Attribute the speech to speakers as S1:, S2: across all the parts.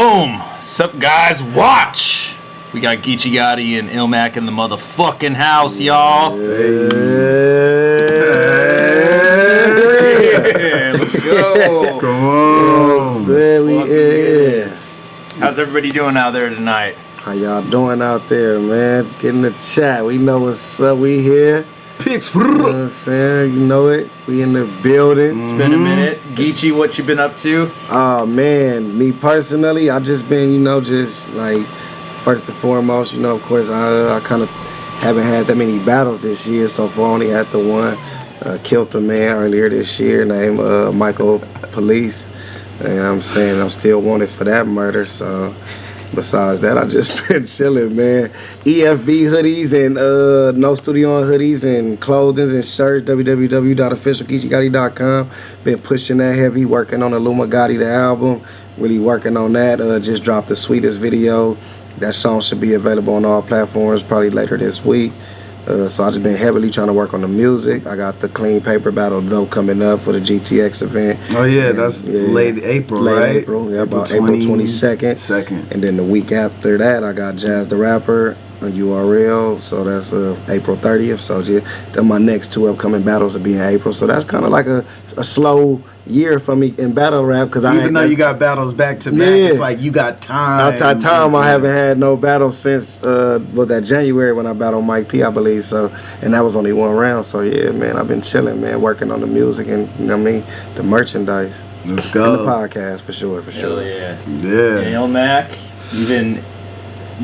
S1: Boom! Sup, guys? Watch! We got GEECHI, GOTTI, and ILLMAC in the motherfucking house, y'all. Yeah, let's go.
S2: Come on.
S3: There we is.
S1: How's everybody doing out there tonight?
S3: How y'all doing out there, man? Get in the chat. We know what's up. We here.
S2: Pics.
S3: You know what I'm saying? You know it. We in the building.
S1: It's been a minute. GEECHI, what you been up to?
S3: Oh, man. Me personally, I just been, just like, first and foremost, of course, I kind of haven't had that many battles this year. So far, I only had the one. Killed a man earlier this year named Michael Police. And I'm saying I'm still wanted for that murder. So besides that, I just been chilling, man. EFB hoodies and No Studio hoodies and clothing and shirts. www.officialgeechigotti.com. Been pushing that heavy, working on ILLMAC Gotti, the album. Really working on that. Just dropped the sweetest video. That song should be available on all platforms probably later this week. So I just been heavily trying to work on the music. I got the Clean Paper battle though coming up for the GTX event.
S2: Oh yeah, that's late April, right?
S3: Late April, yeah, about April 22nd. And then the week after that, I got Jazz the Rapper on URL. So that's April 30th. So yeah, then my next two upcoming battles will be in April. So that's kind of like a slow year for me in battle rap because
S2: even though you got battles back to back, it's like you got time.
S3: At that time, I haven't had no battles since that January when I battled Mike P, I believe. So, and that was only one round. So yeah, man, I've been chilling, man, working on the music and the merchandise.
S2: Let's go.
S3: And the podcast for sure.
S1: Hell yeah.
S2: Yeah.
S1: And ILLMAC, you've been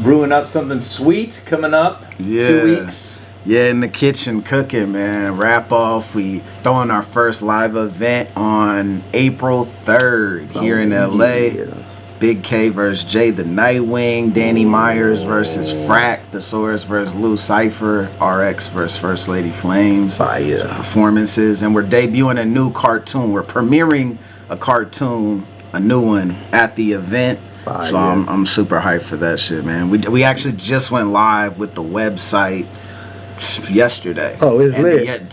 S1: brewing up something sweet coming up.
S2: Yeah.
S1: 2 weeks.
S2: Yeah, in the kitchen cooking, man. Wrap off. We throwing our first live event on April 3rd here in LA.
S3: Yeah.
S2: Big K versus Jay the Nightwing, Danny Myers versus Frack, Thesaurus versus Lou Cypher, RX versus First Lady Flames.
S3: Fire.
S2: Some performances, and we're debuting a new cartoon. We're premiering a cartoon, a new one, at the event. So I'm super hyped for that shit, man. We actually just went live with the website yesterday.
S3: Oh, it's lit.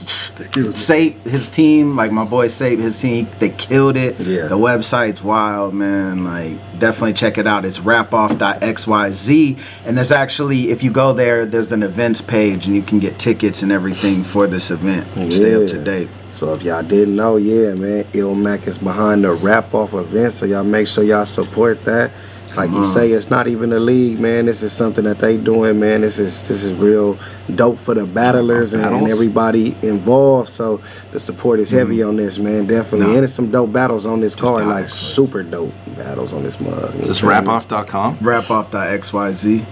S2: Sape, his team, like my boy Sape, his team, they killed it.
S3: Yeah.
S2: The website's wild, man. Like, definitely check it out. It's rapoff.xyz. And there's actually, if you go there, there's an events page and you can get tickets and everything for this event. Stay up to date.
S3: So if y'all didn't know, yeah, man, ILLMAC is behind the Rap Off event. So y'all make sure y'all support that. Like you say, it's not even a league, man. This is something that they doing, man. This is real dope for the battlers and everybody involved. So the support is heavy on this, man. Definitely. And there's some dope battles on this card, like super dope battles on this mug.
S1: Is this rapoff.com?
S2: Rapoff.xyz.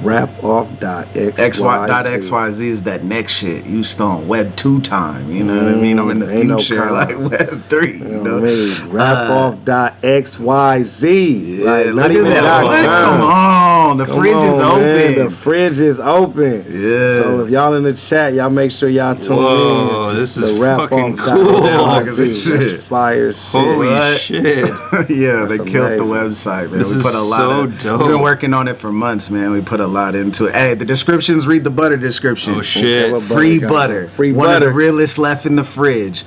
S3: Rapoff.xyz
S2: is that next shit. You still on Web 2 time, you know what I mean? I'm in the future, like Web 3. You know what I mean?
S3: Rapoff.xyz.
S2: Yeah,
S3: like, not even
S2: Come on, the fridge is open.
S3: Man, the fridge is open.
S2: Yeah.
S3: So if y'all in the chat, y'all make sure y'all tune in.
S1: Whoa, this is fucking cool.
S2: Look at this shit.
S3: Fire shit.
S1: Holy shit.
S2: Yeah,
S3: That's
S2: they killed the
S3: amazing.
S2: website, man.
S1: This
S2: We put a
S1: is
S2: lot
S1: so
S2: of
S1: dope.
S2: We've been working on it for months, man. We put a lot into it. Hey, the descriptions, read the butter description.
S1: Oh shit.
S3: Okay,
S2: Free butter.
S3: Free
S2: One
S3: butter.
S2: of the realest left in the fridge.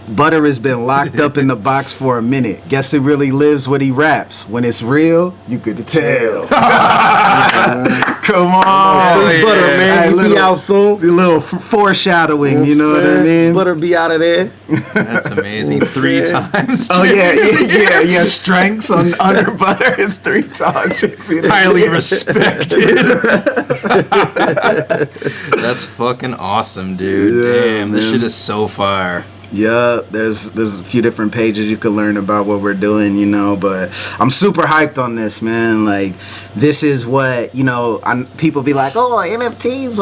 S2: Butter has been locked up in the box for a minute. Guess who really lives what he raps? When it's real, you could tell. Come on.
S3: Free butter, man. You be out soon.
S2: A little foreshadowing, you know what I mean?
S3: Butter be out of there.
S1: That's amazing. 3 times.
S2: Oh yeah. Strengths on under butter is 3 times.
S1: Highly respected. That's fucking awesome, dude.
S2: Yeah,
S1: Damn, this
S2: man.
S1: shit is so fire.
S2: Yeah, there's a few different pages you could learn about what we're doing, but I'm super hyped on this, man. Like, this is what, people be like, oh, NFTs,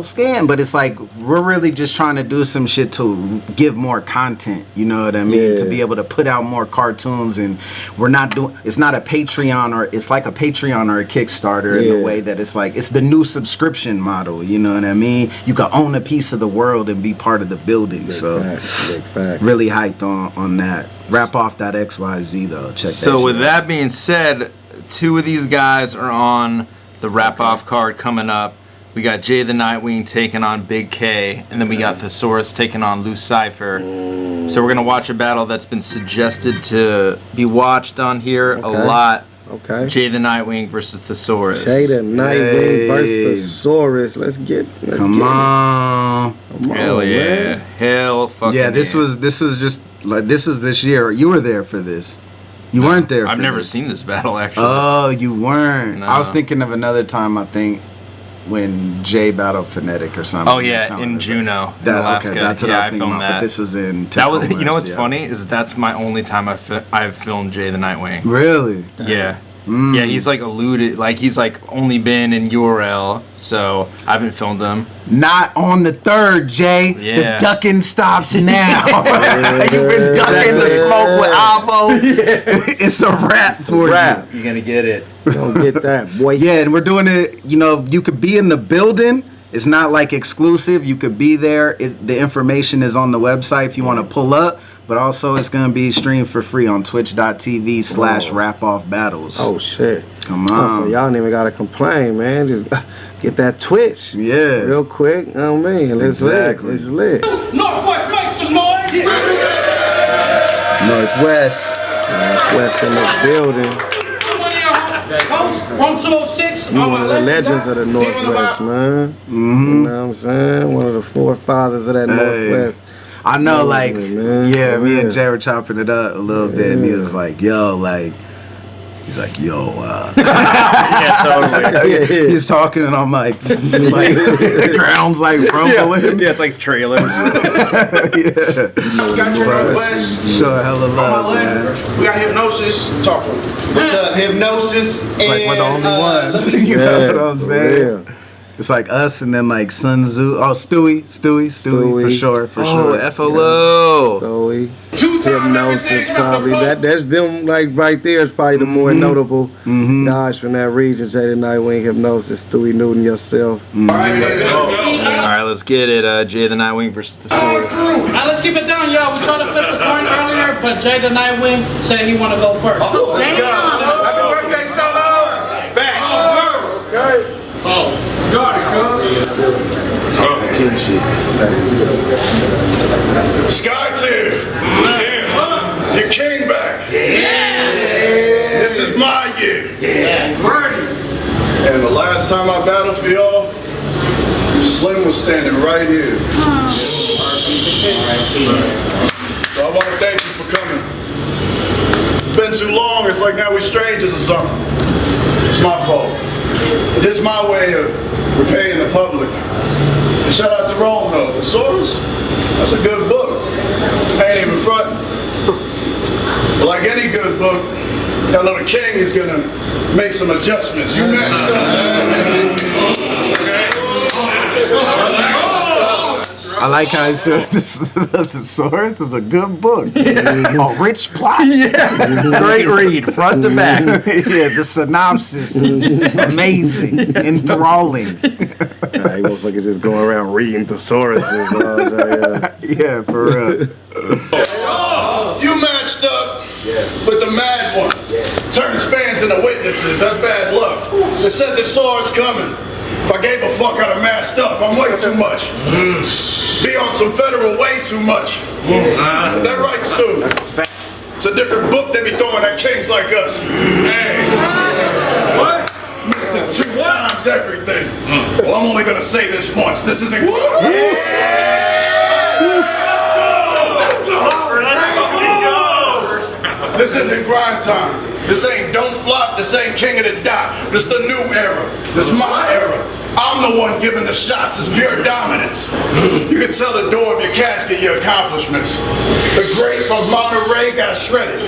S2: scam. But it's like, we're really just trying to do some shit to give more content, you know what I mean?
S3: Yeah.
S2: To be able to put out more cartoons, and we're not doing, it's not a Patreon, or it's like a Patreon or a Kickstarter in the way that it's like, it's the new subscription model, you know what I mean? You can own a piece of the world and be part of the building,
S3: Big fact.
S2: really hyped on that. Rapoff.xyz though. Check that.
S1: So with
S2: shit
S1: that being said, 2 of these guys are on the Rap-Off card coming up. We got Jay the Nightwing taking on Big K, and then we got Thesaurus taking on Lou Cypher. So we're gonna watch a battle that's been suggested to be watched on here a lot.
S3: Okay.
S1: Jay the Nightwing versus Thesaurus.
S3: Jay the Nightwing versus Thesaurus. Let's get.
S2: Come on.
S1: Hell yeah.
S3: Man.
S1: Hell fucking
S2: Yeah, this was just like this year. You were there for this. You weren't there.
S1: I've
S2: for
S1: never
S2: this.
S1: seen this battle actually.
S2: Oh, you weren't.
S1: No.
S2: I was thinking of another time. I think when Jay battled Phonetic or something.
S1: Oh yeah, in Juneau, in Alaska.
S2: Okay, that's what
S1: yeah,
S2: I was thinking
S1: filmed
S2: about.
S1: that.
S2: But this was in.
S1: That was.
S2: Tacoma,
S1: You know what's
S2: yeah.
S1: funny is that's my only time I've filmed Jay the Nightwing.
S2: Really?
S1: Yeah. Yeah, he's like alluded, like he's like only been in URL, so I haven't filmed him.
S2: Not on the 3rd, Jay.
S1: Yeah.
S2: The ducking stops now. You've been ducking the smoke with Avo. It's a wrap for you.
S1: You're gonna get it.
S3: Don't get that, boy.
S2: Yeah, and we're doing it. You know, you could be in the building. It's not like exclusive. You could be there. The information is on the website if you want to pull up. But also, it's gonna be streamed for free on twitch.tv/rapoffbattles.
S3: Oh shit.
S2: Come
S3: Oh, so
S2: on.
S3: y'all ain't even gotta complain, man. Just get that Twitch.
S2: Yeah.
S3: Real quick. You know what I mean? Let's
S2: Exactly.
S3: lit. Let's lit.
S4: Northwest, make some noise!
S2: Northwest.
S3: West in the building.
S4: Coast, 1206.
S3: You one of the legends of the Northwest, man. You know what I'm saying? One of the forefathers of that Northwest.
S2: I know, like,
S3: man.
S2: yeah, me and
S3: Yeah.
S2: Jay were chopping it up a little bit, and he was like, yo, like, he's like, yo,
S1: Yeah, totally.
S2: he's talking, and I'm like the ground's like rumbling.
S1: Yeah, it's like trailers.
S2: Sure, hella love, man.
S4: We got Hypnosis. Talk to him.
S5: What's up, Hypnosis?
S2: It's like we're the only ones. You know what I'm saying? It's like us, and then like Sun Tzu. Oh, Stewie, for sure, for sure.
S1: FLO.
S3: Stoey. Hypnosis, probably. That's them, like, right there is probably the more notable guys from that region. Jay the Nightwing, Hypnosis, Stewie Newton, yourself.
S1: All right, let's get it. Jay the Nightwing versus Thesaurus.
S4: All right, let's keep it down, y'all. We tried to flip the coin earlier, but Jay the Nightwing said he want to go first.
S5: Happy birthday, Solo! Facts. Okay.
S4: Got it,
S6: Sky Tier, you came back. This is my year. And the last time I battled for y'all, Slim was standing right here. So I want to thank you for coming. It's been too long. It's like now we're strangers or something. It's my fault. This is my way of repaying the public. And shout out to Rome though. Thesaurus, that's a good book. I ain't even frontin'. But like any good book, I know the king is gonna make some adjustments. You messed up.
S2: I like how he says the Thesaurus is a good book. A rich plot.
S1: Great read, front to back.
S2: Yeah, the synopsis is amazing, enthralling.
S3: Nah, you motherfuckers just going around reading thesauruses all day.
S2: Yeah, for real.
S6: You matched up with the mad one. Turns fans into witnesses. That's bad luck. They said the sword's coming. If I gave a fuck, I'd have masked up. I'm way too much. Be on some federal way too much. That right, Stu? It's a different book they be throwing at kings like us. Hey. What? Mr. 2 times everything. Well, I'm only gonna say this once. This isn't. This isn't grind time. This ain't don't flop. This ain't king of the dot. This the new era. This my era. I'm the one giving the shots. It's pure dominance. You can tell the door of your casket your accomplishments. The great from Monterey got shredded.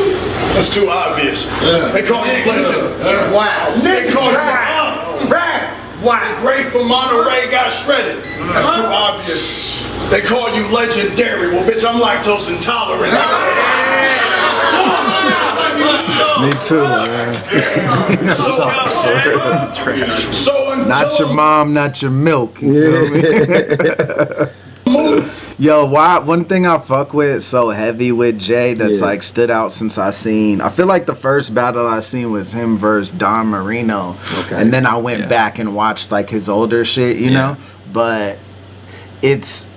S6: That's too obvious. They call you legend. Wow. They call you wow. The great from Monterey got shredded. That's too obvious. They call you legendary. Well, bitch, I'm lactose intolerant.
S2: Me too, man. Not your mom, not your milk. You feel me? Yo, one thing I fuck with so heavy with Jay that's like stood out since I feel like the first battle I seen was him versus Don Marino. Okay. And then I went back and watched like his older shit, you know? But it's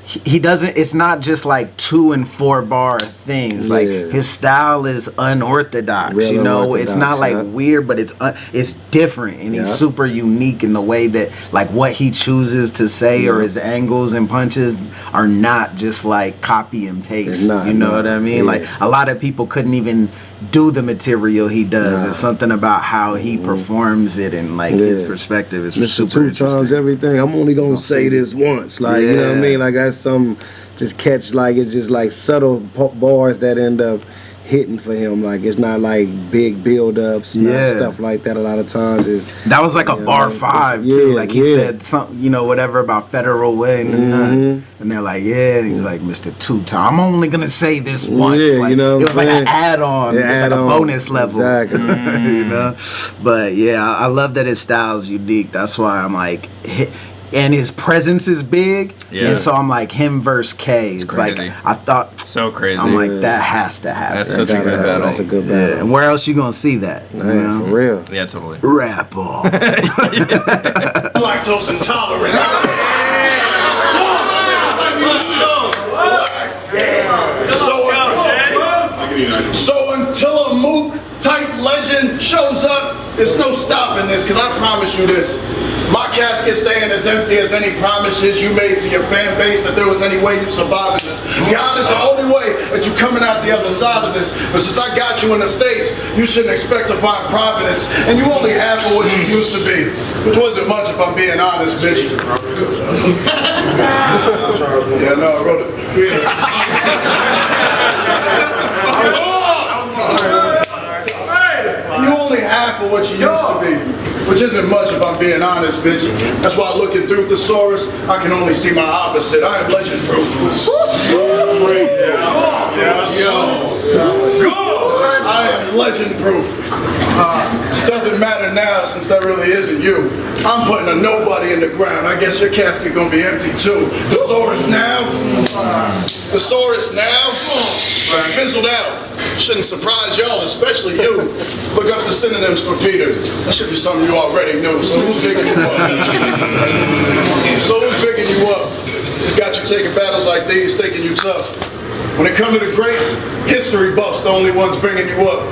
S2: he doesn't. It's not just like 2 and 4 bar things. Like his style is unorthodox.
S3: Real
S2: you know,
S3: unorthodox,
S2: it's not like weird, but it's different, and he's super unique in the way that like what he chooses to say or his angles and punches are not just like copy and paste.
S3: Not,
S2: you know what I mean? Like a lot of people couldn't even do the material he does. It's something about how he performs it and like his perspective is super
S3: 2
S2: interesting.
S3: times everything. I'm only gonna say this once. Like you know what I mean? Like that's some just catch like it's just like subtle bars that end up hitting for him. Like it's not like big build-ups and stuff like that. A lot of times is
S2: that was like a bar 5 too. Like he said something, you know, whatever about Federal Way, and they're like, and he's like, Mr. 2 time. I'm only gonna say this once. Like,
S3: you know,
S2: it was like an add-on, like a bonus level.
S3: Exactly.
S2: You know, but I love that his style's unique. That's why I'm like. And his presence is big, and so I'm like him versus K. It's
S1: crazy.
S2: like I thought
S1: so crazy.
S2: I'm like that has to happen.
S1: That's such a good battle.
S3: That's a good battle.
S2: And where else you gonna see that?
S3: Man, for real.
S1: Yeah, totally.
S2: Rap off.
S6: Lactose intolerant. So until a Mook type legend shows up, there's no stopping this, because I promise you this. My casket staying as empty as any promises you made to your fan base that there was any way you survived this. God is the only way that you're coming out the other side of this. But since I got you in the States, you shouldn't expect to find providence. And you only half of what you used to be. Which wasn't much if I'm being honest, bitch. Yeah, no, I wrote it. You only half of what you used to be, which isn't much if I'm being honest, bitch. That's why looking through thesaurus, I can only see my opposite. I am legend proof. I am legend proof. Doesn't matter now since that really isn't you. I'm putting a nobody in the ground. I guess your casket gonna be empty too. Thesaurus now. Thesaurus now. Fizzled out. Shouldn't surprise y'all, especially you. Look up the synonyms for Peter. That should be something you already knew. So who's bigging you up? Got you taking battles like these, thinking you tough. When it comes to the greats, history buffs the only ones bringing you up.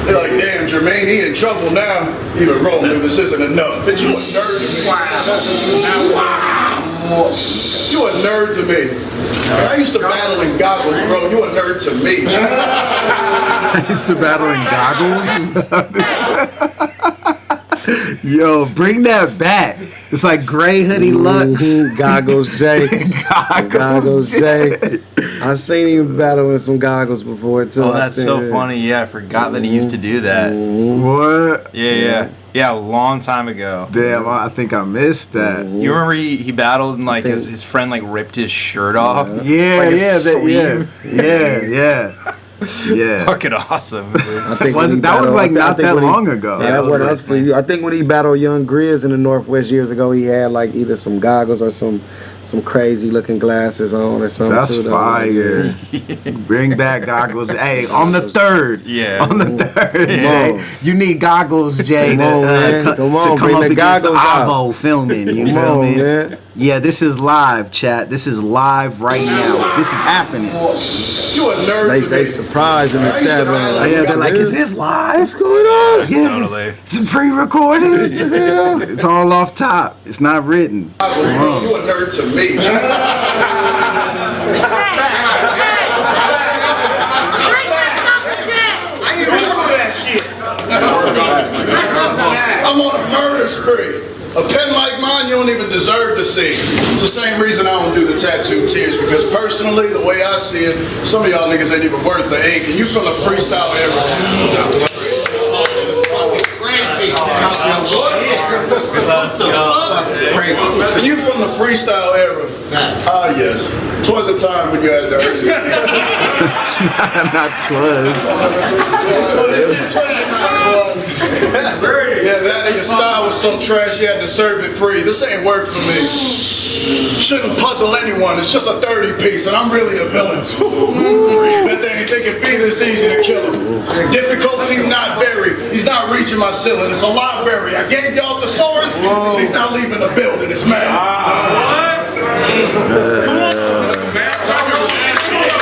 S6: They're like, damn, Jermaine, he in trouble now. Even Rome knew this isn't enough. Bitch, you a nerd to me. You a nerd to me. I used to battle in goggles, bro. You a nerd to me.
S2: I used to battle in goggles. Yo, bring that back. It's like gray hoodie looks.
S3: Goggles J. Goggles J. I've seen him battle in some goggles before too.
S1: Oh, that's so funny. Yeah, I forgot that he used to do that.
S2: What?
S1: Yeah, a long time ago.
S2: Damn, I think I missed that.
S1: You remember he battled and like his friend like ripped his shirt off?
S2: Yeah,
S1: like
S2: yeah.
S1: Fucking awesome.
S3: I think
S2: that was like not that long ago.
S3: Yeah, that's what else for you. I think when he battled Young Grizz in the Northwest years ago, he had like either some goggles or some crazy looking glasses on or something.
S2: That's
S3: too,
S2: fire. Bring back goggles. Hey, on the 3rd.
S1: Yeah.
S2: On the 3rd, Jay. You need goggles, Jay, to come up against the Avo filming. You feel me? Man. Yeah, this is live, chat. This is live right now. This is happening.
S6: You a nerd to
S3: They
S6: me.
S3: surprised in the chat.
S2: Yeah, they're like, is this live?
S3: What's going on?
S2: Yeah.
S1: Totally.
S2: It's pre-recorded. It's all off top. It's not written.
S6: You a nerd to me. I'm on a murder spree. A pen like mine you don't even deserve to see. It's the same reason I don't do the tattoo tears, because personally, the way I see it, some of y'all niggas ain't even worth the ink, and you from the freestyle era. You from the freestyle era. Ah, yes. 'Twas a time when you had to earn
S2: Not twas.
S6: Yeah, that nigga style was so trash, you had to serve it free. This ain't work for me. Shouldn't puzzle anyone. It's just a 30 piece, and I'm really a villain. Bet they ain't think it'd be this easy to kill him. Difficulty not very. He's not reaching my ceiling. It's a library. I gave y'all the source. He's not leaving the building. It's mad.
S3: I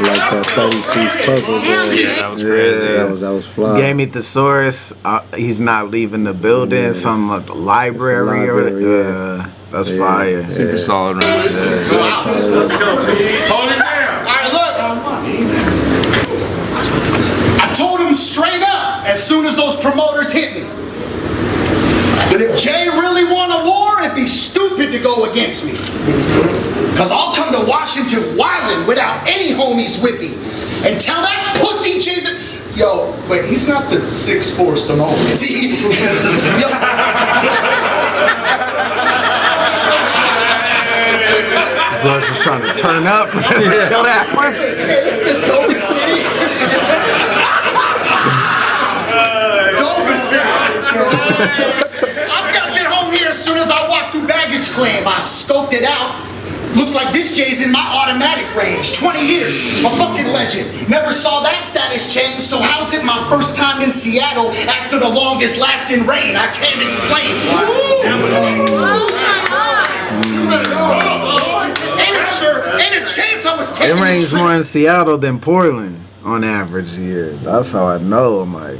S3: like that 30-piece puzzle.
S1: Yeah, that was crazy.
S3: That was fly.
S2: Gave me thesaurus. He's not leaving the building.
S3: Yeah.
S2: Some like, library.
S3: Yeah.
S2: That's fire.
S1: Super solid round.
S5: Let's go. Hold it down.
S6: All right, look. I told him straight up as soon as those promoters hit me that if Jay really won a war, it'd be stupid to go against me. Because I'll come to Washington wildin' without any homies with me and tell that pussy Jay that. Yo, wait, he's not the 6'4" Samoan, is he? Yo.
S2: So I was just trying to turn up. Tell that pussy.
S6: Hey, this is the dopest city. Dopest city. I've got to get home here as soon as I walk through baggage claim. I scoped it out. Looks like this Jay's in my automatic range. 20 years, a fucking legend. Never saw that status change, so how's it my first time in Seattle after the longest lasting reign? I can't explain. Ain't a chance I was
S2: It
S6: taking
S2: rains
S6: this
S2: more
S6: trip.
S2: in Seattle than Portland on average year. That's how I know. I'm like,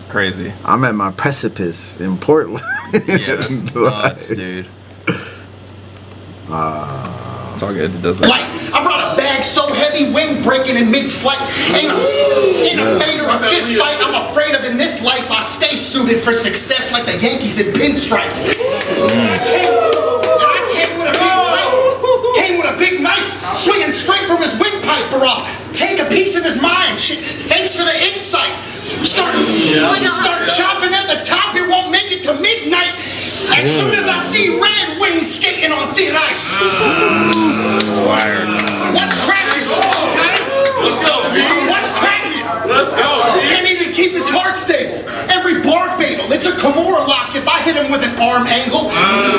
S1: Crazy.
S2: I'm at my precipice in Portland.
S1: Yeah, that's nuts, dude. It's all good. It does that.
S6: Like, I brought a bag so heavy, wing breaking in mid-flight. Ain't a fade or a fist fight I'm afraid of in this life. I stay suited for success like the Yankees in pinstripes. I came with a big knife, swinging straight from his windpipe, or I'll take a piece of his mind. Shit, thanks for the insight. Start chopping at the top, it won't make it to midnight. As soon as I see Red Wings skating on thin ice. What's cracking?
S5: Let's go, Pete.
S6: What's cracking?
S5: Let's go, Pete.
S6: Can't even keep his heart stable. Every bar fatal. It's a Kimura lock if I hit him with an arm angle.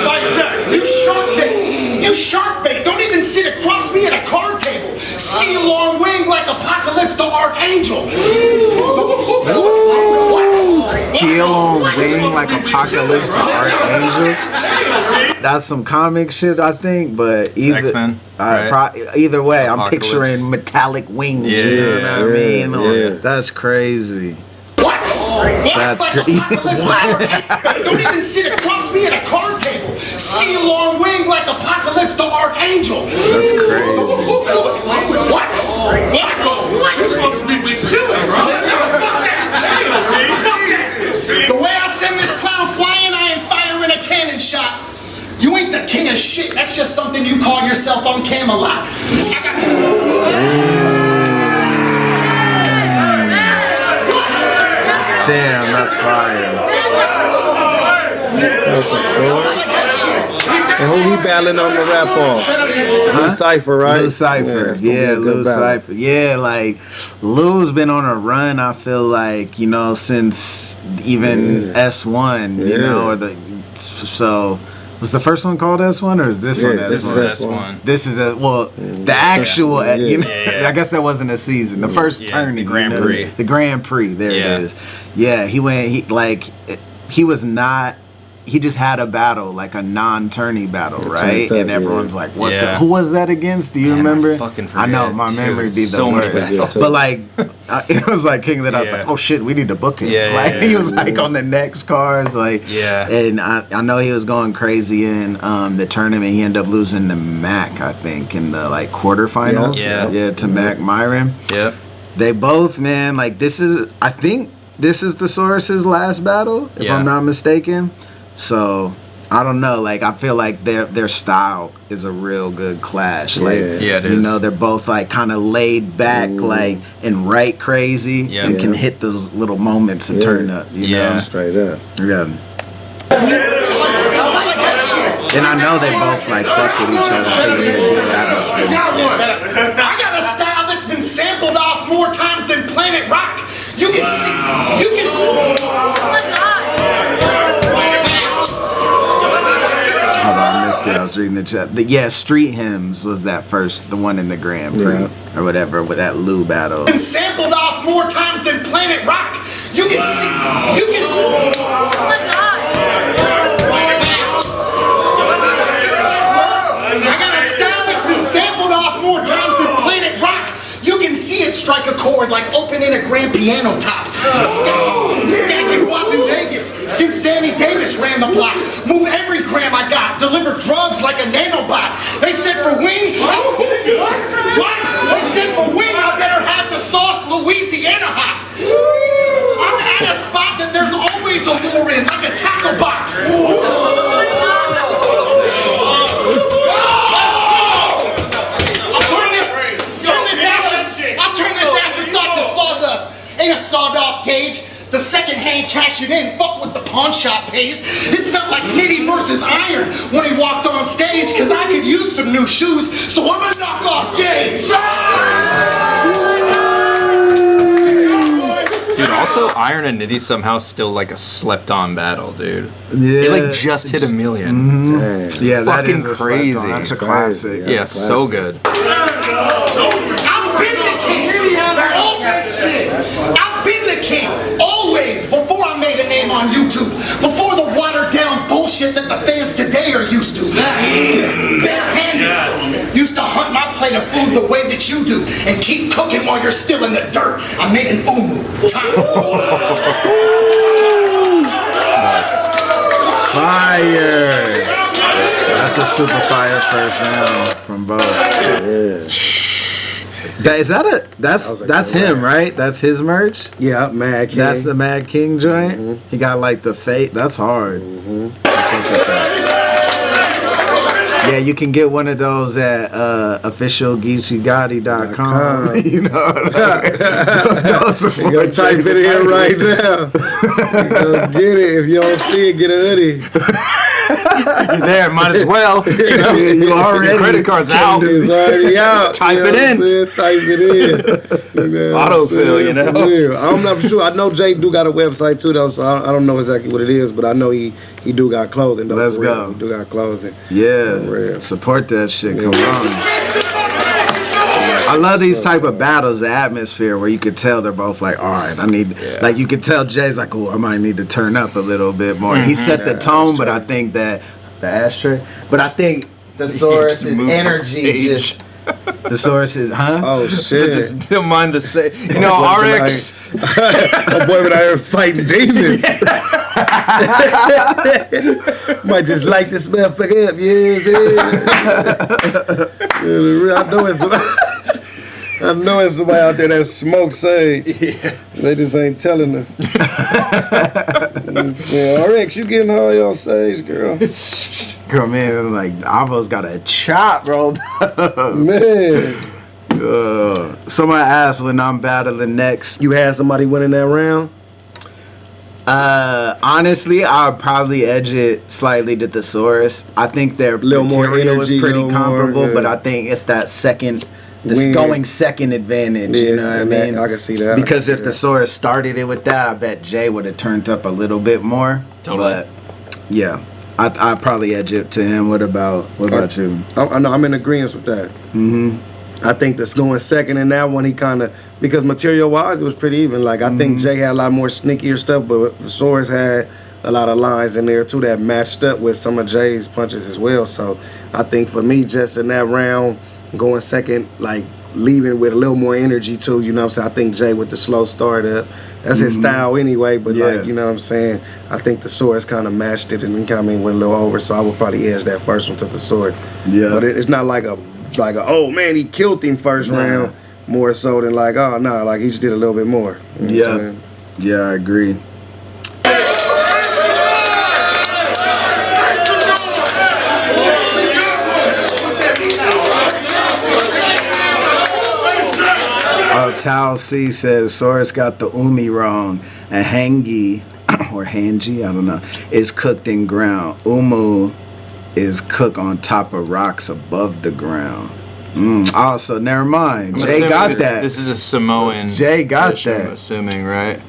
S6: Like that. You shark bait. You shark bait. Don't even sit across me at a card table. Steel on wing like Apocalypse the Archangel. What?
S2: Steel on wing like Apocalypse the Archangel. That's some comic shit, I think. But either
S1: X-Men, right?
S2: Either way, I'm
S1: Apocalypse.
S2: picturing metallic wings.
S1: Yeah,
S2: you know what I mean?
S3: yeah.
S2: That's crazy.
S6: What?
S2: That's
S6: Like
S2: crazy.
S6: Apocalypse the Archangel. Don't even sit across me at a card table. Steel on wing like Apocalypse the Archangel.
S2: That's crazy.
S6: What?
S5: You're supposed to be just chilling, bro.
S6: The way I send this clown flying, I ain't firing a cannon shot. You ain't the king of shit. That's just something you call yourself on Camelot.
S2: Damn, that's fire.
S3: And who he battling on the rap off? Lou Cypher, right?
S2: Lou Cypher,
S3: it's gonna be a good
S2: Lou
S3: battle.
S2: Cypher, yeah. Like Lou's been on a run. I feel like since even S1, you know, or so. Was the first one called S1 or is this one S1?
S1: This is S1.
S2: This is the actual. I guess that wasn't a season. The first turn,
S1: the Grand Prix.
S2: The Grand Prix. There it is. Yeah, he went. He was not. He just had a battle, like a non-tourney battle, right?
S3: up,
S2: And everyone's like, "What?
S1: Yeah.
S2: Who was that against? Do you remember?"
S1: I fucking
S2: I know
S1: forget,
S2: my
S1: too.
S2: memory be the
S1: So many
S2: worst.
S3: battles.
S2: But like, it was like King of the Dot. It's
S1: Yeah.
S2: like, oh shit, we need to book him.
S1: Yeah,
S2: like
S1: yeah,
S2: he
S1: yeah.
S2: was like on the next cards, like
S1: Yeah.
S2: And I know he was going crazy in the tournament. He ended up losing to Mac, I think, in the like quarterfinals.
S1: Yeah.
S2: To Mac Myron.
S1: Yep.
S2: They both, man, like I think this is Thesaurus's last battle, if
S1: Yeah.
S2: I'm not mistaken. So I don't know, like I feel like their style is a real good clash. Like
S1: Yeah, it
S2: you
S1: is.
S2: know, they're both like kind of laid back, like and right crazy,
S1: Yeah.
S2: and can
S3: Yeah.
S2: hit those little moments and turn up. You
S1: Yeah.
S2: know?
S3: Straight up.
S2: Yeah. And I know they both like fuck with each other. I think they're a good atmosphere.
S6: I got a style that's been sampled off more times than Planet Rock. You can see.
S2: Hold on, I missed it. I was reading the chat. Yeah, Street Hymns was that first, the one in the Grand Prix or whatever, with that Lou battle.
S6: Been sampled off more times than Planet Rock. You can see.
S7: chord like opening a grand piano top. Stacking wop in Vegas since Sammy Davis ran the block. Move every gram I got, deliver drugs like a nanobot. They said for wing, what? They said for wing, I better have the sauce Louisiana hot. I'm at a spot that there's always a lure in, like a tackle box. I'll turn this afterthought to sawdust. Ain't a sawed-off gauge. The second-hand cash it in, fuck what the pawn shop pays. This felt like Nitty versus Iron when he walked on stage, cause I could use some new shoes, so I'm gonna knock off Jay's.
S1: Dude, also Iron and Nitty somehow still like a slept-on battle, dude.
S2: Yeah.
S1: It like just hit 1 million.
S2: Mm-hmm. Yeah, that
S1: fucking
S2: is
S1: crazy.
S2: That's a classic.
S1: Yeah, so good.
S7: I've been the king. I've been the king. Always. Before I made a name on YouTube. Before the watered-down bullshit that the fans today are used to. Barehanded. Used to hunt my plate of food the way that you do and keep cooking while you're still in the dirt. I made an
S2: Fire. That's a super fire first round from both.
S3: Yeah.
S2: That's him, right? That's his merch?
S3: Yeah, Mad King.
S2: That's the Mad King joint? Mm-hmm. He got like the fate. That's hard. Mm-hmm. Yeah, you can get one of those at officialgeechigotti.com. You know,
S3: you go type it in right now. You go get it. If you don't see it, get a hoodie.
S1: You're there, might as well. You know,
S2: you already.
S1: Your credit card's out.
S3: It's already out.
S1: Type it in.
S3: Type it in.
S1: Autofill, you know.
S3: I'm not sure. I know Jay do got a website too, though, so I don't know exactly what it is, but I know he do got clothing, though.
S2: Let's go.
S3: He do got clothing.
S2: Yeah. Support that shit. Come on. I love these type of battles, the atmosphere where you could tell they're both like, all right, like you could tell Jay's like, oh, I might need to turn up a little bit more. He set the tone, but I think that the ashtray, but I think the Saurus's energy just. The source is,
S3: Oh shit!
S1: So just don't mind the say. You know, RX.
S3: My boy went out here fighting demons. Might just light this motherfucker up, I know it's somebody out there that smokes sage. Yeah. They just ain't telling us. Yeah, RX, you getting high on sage, girl?
S2: Girl, man, like Avo's got a chop, bro.
S3: Man.
S2: Somebody asked when I'm battling next.
S3: You had somebody winning that round?
S2: Honestly, I'll probably edge it slightly to Thesaurus. I think their
S3: little
S2: material
S3: more energy,
S2: is pretty comparable,
S3: more,
S2: but I think it's that second. This going second advantage, you know what I mean?
S3: I can see that.
S2: Because if Thesaurus started it with that, I bet Jay would have turned up a little bit more.
S1: Totally.
S2: But yeah, I probably edge it to him. What about you?
S3: I know I'm in agreement with that. Mm-hmm. I think that's going second in that one. He kind of, because material wise, it was pretty even. Like I think Jay had a lot more sneakier stuff, but Thesaurus had a lot of lines in there too that matched up with some of Jay's punches as well. So I think for me, just in that round, going second, like leaving with a little more energy too, you know what I'm saying? I think Jay with the slow start up, that's his style anyway, but like, you know what I'm saying? I think the Thesaurus kind of matched it and then kind of went a little over, so I would probably edge that first one to the Thesaurus. Yeah. But it's not like a oh man, he killed him first round, more so than like, oh no, like he just did a little bit more. You know
S2: yeah, I agree. Tal C says Saurus got the umi wrong, and hangi or hangi, I don't know, is cooked in ground. Umu is cooked on top of rocks above the ground. Oh, so never mind. Jay got that.
S1: This is a Samoan.
S2: Jay got
S1: dish,
S2: that.
S1: I'm assuming, right?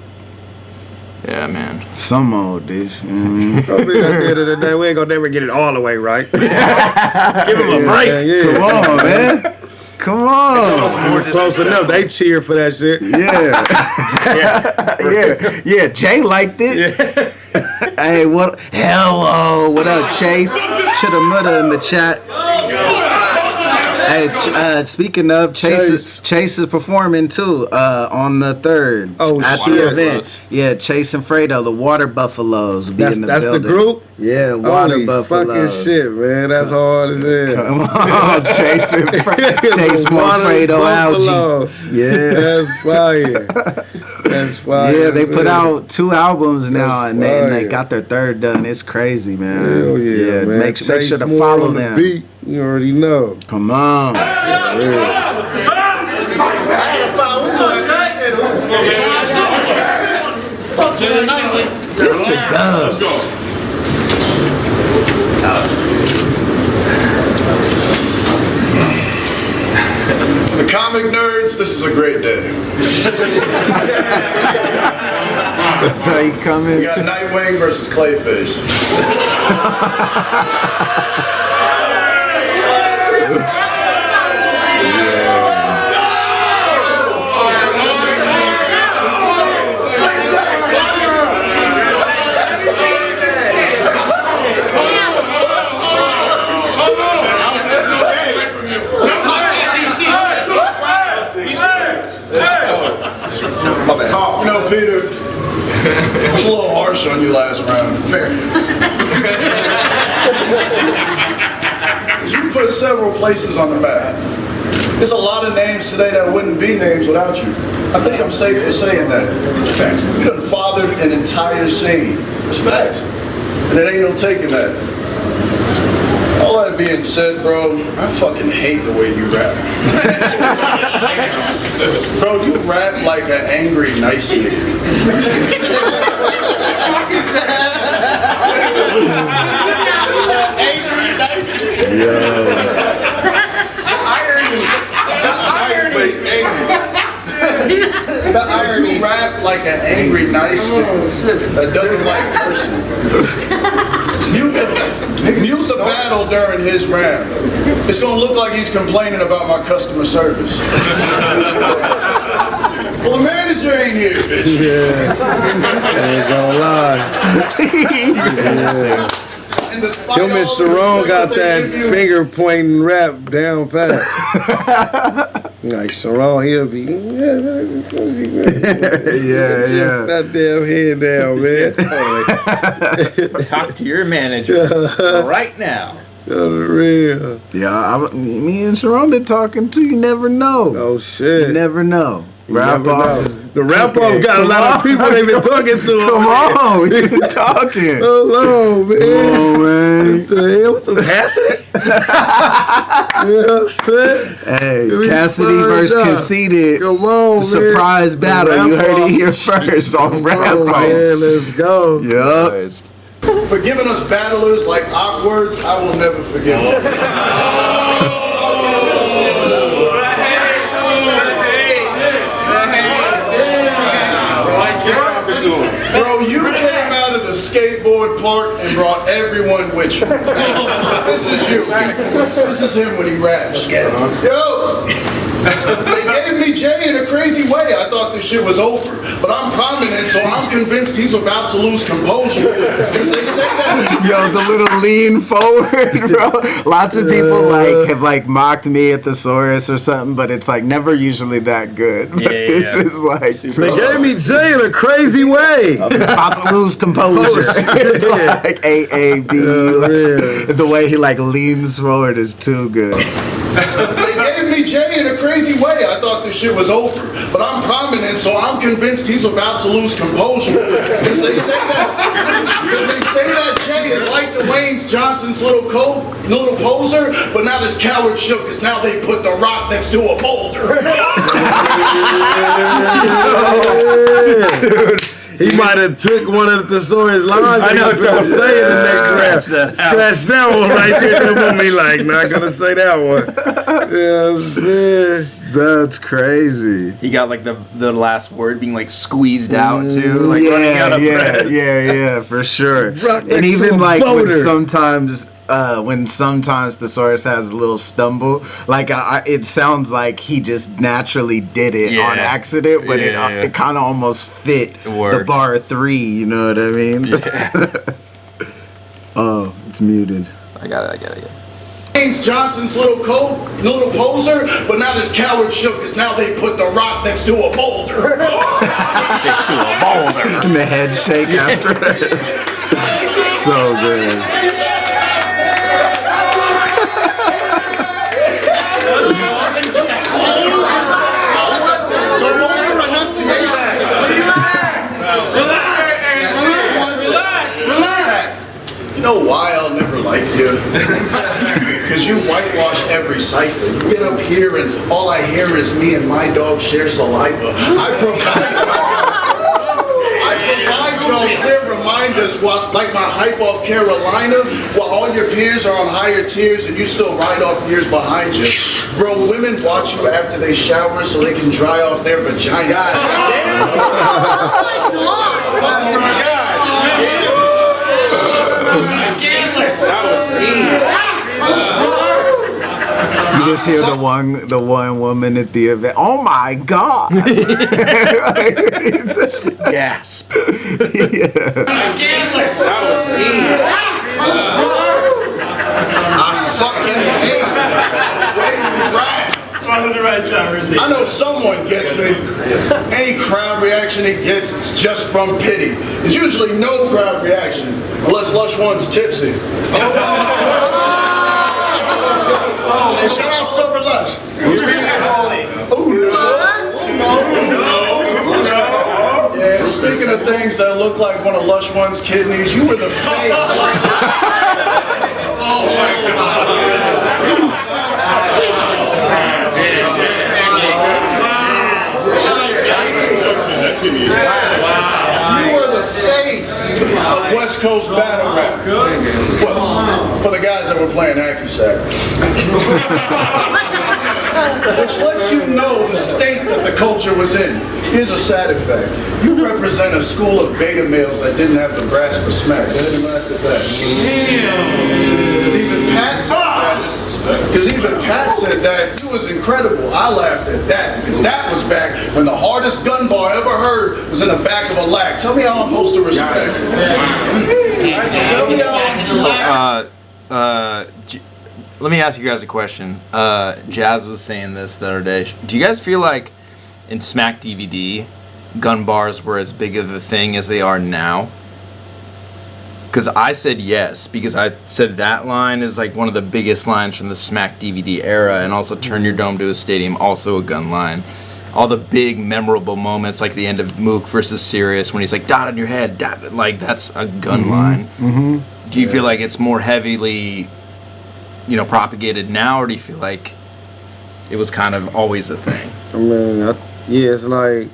S1: Yeah, man.
S2: Some old dish.
S3: I mean, at the end of the day, we ain't gonna never get it all the way right.
S1: Give him a break.
S2: Come on, man. Come on.
S3: It's close enough. They cheer for that shit.
S2: Yeah. Jay liked it. Hey, what? Hello. What up, Chase? Chittamutta in the chat. Hey, speaking of, Chase is performing too on the 3rd.
S3: Oh,
S2: at
S3: shit.
S2: the event. Yeah, Chase and Fredo, the Water Buffaloes, will be in the
S3: That's
S2: building.
S3: the group?
S2: Yeah, Water
S3: Holy
S2: Buffaloes.
S3: fucking shit, man. That's hard as hell.
S2: Come on, Chase more Fredo algae. Yeah.
S3: That's fire. That's fire.
S2: Yeah, they put out 2 albums now,
S3: That's
S2: and they
S3: fire.
S2: got their 3rd done. It's crazy, man.
S3: Hell yeah, man.
S2: Make sure to
S3: more
S2: follow
S3: on the
S2: them.
S3: beat. You already know.
S2: Come on. This the dub.
S6: For the comic nerds, this is a great day.
S2: That's how you come in.
S6: We got Nightwing versus Clayfish. You know, Peter, I was a little harsh on you last round. Fair. You put several places on the map. There's a lot of names today that wouldn't be names without you. I think I'm safe for saying that. Facts. You done fathered an entire scene. It's facts. And it ain't no taking that. All that being said, bro, I fucking hate the way you rap. Bro, you rap like an angry, nice nigga. The irony. You rap like an angry, nice nigga that doesn't like person. Mute the battle during his round. It's gonna look like he's complaining about my customer service. Well, the manager ain't here, bitch.
S3: Yeah. Ain't gonna lie.
S6: Yeah.
S3: Him and Sharon got that finger pointing rap down pat. Like Sharon, he'll be
S2: yeah.
S3: That damn head down, man.
S8: Talk to your manager right now.
S3: For real.
S2: Yeah, me and Sharon been talking too. You never know.
S3: Oh shit.
S2: You never know. Rap off is
S3: the rap off got a lot of people they've been talking to.
S2: Come on, we been talking.
S3: Hello, man.
S2: Come on, man.
S3: What the hell? What's the Cassidy?
S2: Hey, Cassidy versus Conceited.
S3: Come on,
S2: the surprise battle. You heard it here first on Rap Off.
S3: Man, let's go.
S2: Yup.
S6: For giving us battlers like Awkwards, I will never forgive you. Bro, you came out of the skateboard park and brought everyone with you. This is you. This is him when he raps. Yo! They gave me Jay in a crazy way. I thought this shit was over. But I'm prominent, so I'm convinced he's about to lose composure. Because they say that.
S2: Yo, the little lean forward, bro. Lots of people have mocked me at Thesaurus or something, but it's like never usually that good. But this is like
S3: they gave me Jay in a crazy way.
S2: About to lose composure. It's like AAB. The way he leans forward is too good.
S6: They gave me Jay in a crazy way. I thought this shit was over. But I'm prominent, so I'm convinced he's about to lose composure. Because they say that Jay is like Dwayne Johnson's little poser, but now this coward shook because now they put The Rock next to a boulder.
S3: Dude. He might have took one of the Thesaurus lines.
S8: I know,
S3: to say in the next rap. Scratch that one right there. That won't be not gonna say that one. Yeah, I'm saying.
S2: That's crazy.
S8: He got the last word being squeezed out too, running out of breath.
S2: Yeah, for sure. And even when sometimes Thesaurus has a little stumble, it sounds like he just naturally did it on accident, but it kind of almost fit the bar 3. You know what I mean?
S8: Yeah.
S2: Oh, it's muted.
S1: I got it.
S6: James Johnson's little poser, but now this coward shook because now they put The Rock next to a boulder.
S1: Next to a boulder.
S2: And the head shake after that. So good.
S6: You know why I'll never like you? Because you whitewash every cipher. You get up here and all I hear is me and my dog share saliva. I provide y'all clear reminders while, like my hype off Carolina, while all your peers are on higher tiers and you still ride off years behind you. Bro, women watch you after they shower so they can dry off their vagina. Oh my God.
S2: You just hear the one woman at the event. Oh my God!
S1: Gasp.
S6: Scandalous. I fucking hate the way you rap. I know someone gets me. Any crowd reaction he gets is just from pity. There's usually no crowd reaction unless Lush One's tipsy. Oh, and shout out Sober Lush. Yeah, speaking of things that look like one of Lush One's kidneys, you were the face. Oh my God. You are the face of West Coast battle rap. Well, for the guys that were playing AccuSac. Which lets you know the state that the culture was in. Here's a sad effect. You represent a school of beta males that didn't have the brass for smack. They didn't laugh at that. Because even Pat said that he was incredible. I laughed at that because that was back when the hardest gun bar I ever heard was in the back of a lac. Tell me how I'm supposed to respect. Tell me how.
S1: Let me ask you guys a question. Jazz was saying this the other day. Do you guys feel like in Smack DVD, gun bars were as big of a thing as they are now? Because I said yes, because I said that line is like one of the biggest lines from the Smack DVD era, and also Turn Your Dome to a Stadium, also a gun line. All the big memorable moments, like the end of Mook versus Sirius when he's like, dot on your head, dot, like that's a gun line. Do you feel like it's more heavily, propagated now, or do you feel like it was kind of always a thing?
S3: I mean, it's like,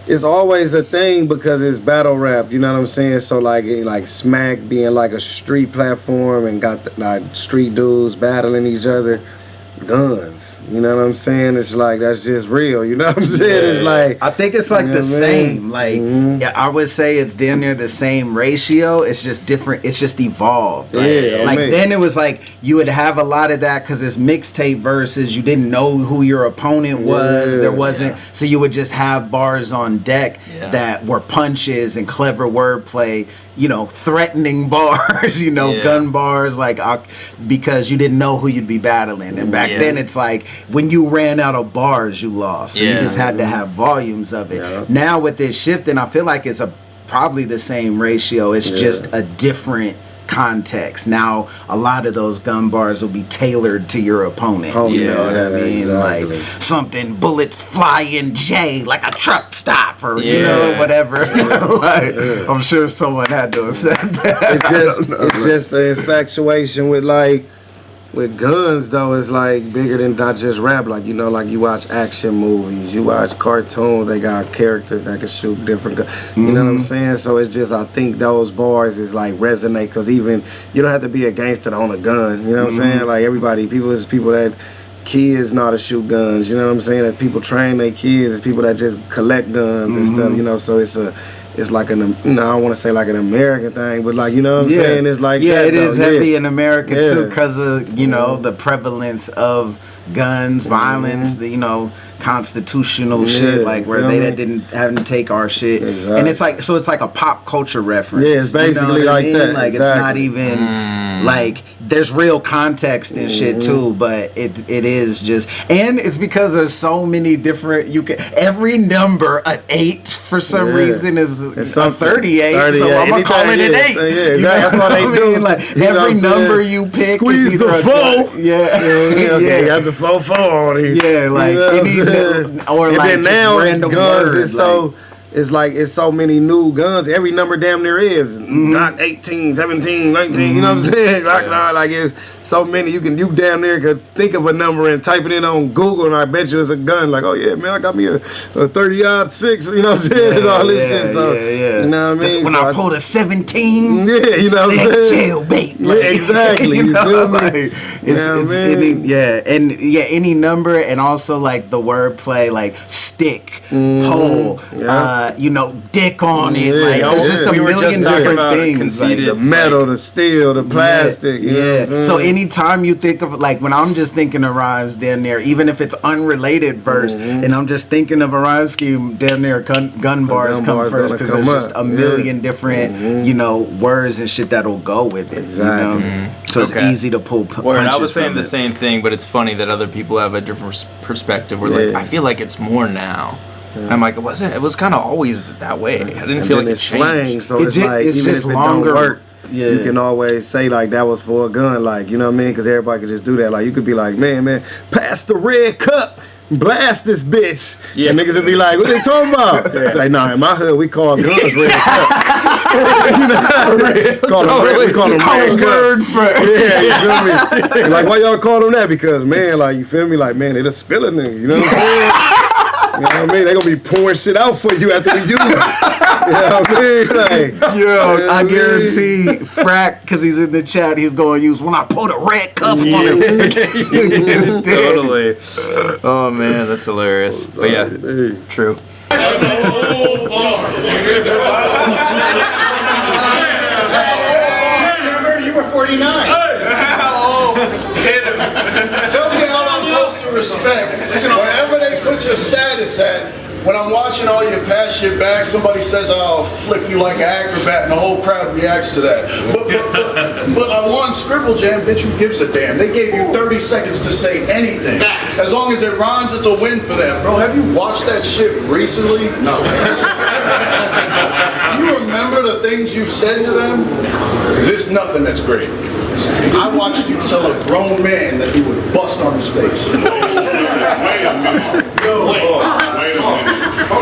S3: it's always a thing because it's battle rap, you know what I'm saying? So like Smack being like a street platform and got like street dudes battling each other, guns, you know what I'm saying? It's like, that's just real, you know what I'm saying? Yeah. It's like,
S2: I think it's like the same, like, yeah, I would say it's damn near the same ratio, it's just different, it's just evolved. Like then it was like, you would have a lot of that because it's mixtape verses, you didn't know who your opponent was, there wasn't, so you would just have bars on deck that were punches and clever wordplay, threatening bars, gun bars, like, because you didn't know who you'd be battling. And back then, it's like, when you ran out of bars, you lost. So you just had to have volumes of it. Now with this shifting, I feel like it's probably the same ratio. It's just a different context. Now a lot of those gun bars will be tailored to your opponent. You know what I mean? Exactly. Like something, bullets flying J like a truck stop, or whatever. Like, I'm sure someone had to have said that.
S3: It's just the infatuation with guns, though, is like bigger than not just rap. Like, like you watch action movies, you watch cartoons, they got characters that can shoot different guns. You know what I'm saying? So it's just, I think those bars is like resonate, because even, you don't have to be a gangster to own a gun. You know what I'm saying? Like people that kids know how to shoot guns. You know what I'm saying? That people train their kids, it's people that just collect guns and stuff, so it's like I don't want to say like an American thing, but like, you know what I'm saying? It's like that,
S2: it is heavy in America too, because of, the prevalence of guns, violence, constitutional shit, like where they hadn't take our shit, and it's like it's like a pop culture reference.
S3: Yeah, it's basically like that.
S2: Like it's not even like there's real context and shit too, but it is just, and it's because there's so many different. Every number an 8 for some reason is a 38, so I'm gonna call it an 8.
S3: Yeah, that's what they do.
S2: Like every number you pick,
S3: squeeze the 4.
S2: You
S3: got the 4 on here.
S2: Yeah, like or
S3: and
S2: like
S3: then now
S2: random
S3: guns
S2: word,
S3: is so. It's like it's so many new guns. Every number damn near is not 18, 17, 19. You know what I'm saying? Like it's so many. You damn near could think of a number and type it in on Google, and I bet you it's a gun. Like, oh yeah, man, I got me a 30-06. You know what I'm saying? And all this shit. So you know what I mean?
S2: When I pulled a 17,
S3: you know what I'm saying?
S2: Jailbait.
S3: Like, exactly. You feel me?
S2: Any number, and also like the wordplay, like stick, pole. Dick on it. Like there's just a million different things. Like
S3: the metal, the steel, the plastic.
S2: So anytime you think of, like, when I'm just thinking of rhymes down there, even if it's unrelated verse, and I'm just thinking of a rhyme scheme down there, gun bars come first, because there's just a million different, words and shit that'll go with it.
S3: Exactly.
S2: So it's easy to pull punches.
S1: I was saying the same thing, but it's funny that other people have a different perspective. Where like, I feel like it's more now. And I'm like, it wasn't. It was kind of always that way. I didn't feel like it changed.
S3: Slang, so it's like
S2: it's
S3: even
S2: just
S3: if it
S2: longer.
S3: don't work, you can always say like that was for a gun, like, you know what I mean? Because everybody could just do that. Like you could be like, man, pass the red cup, blast this bitch. And niggas would be like, what they talking about? Like, nah, in my hood we call guns red cup. We call them red cups. You feel me? Like, why y'all call them that? Because man, like, you feel me? Like, man, they just spill a nigga. You know what I'm saying? You know what I mean? They gonna be pouring shit out for you after we use it. You know what I mean? Like,
S2: I guarantee Frack, because he's in the chat, he's gonna use when I put a red cup on him.
S1: Totally. Oh man, that's hilarious. But yeah, true.
S7: Remember, you were 49.
S6: Tell me how I'm supposed to respect wherever they put your status at. When I'm watching all your past shit back, somebody says, "I'll flip you like an acrobat," and the whole crowd reacts to that. But on one Scribble Jam, bitch, who gives a damn? They gave you 30 seconds to say anything. As long as it rhymes, it's a win for them. Bro, have you watched that shit recently? No. You remember the things you've said to them? There's nothing that's great. I watched you tell a grown man that he would bust on his face.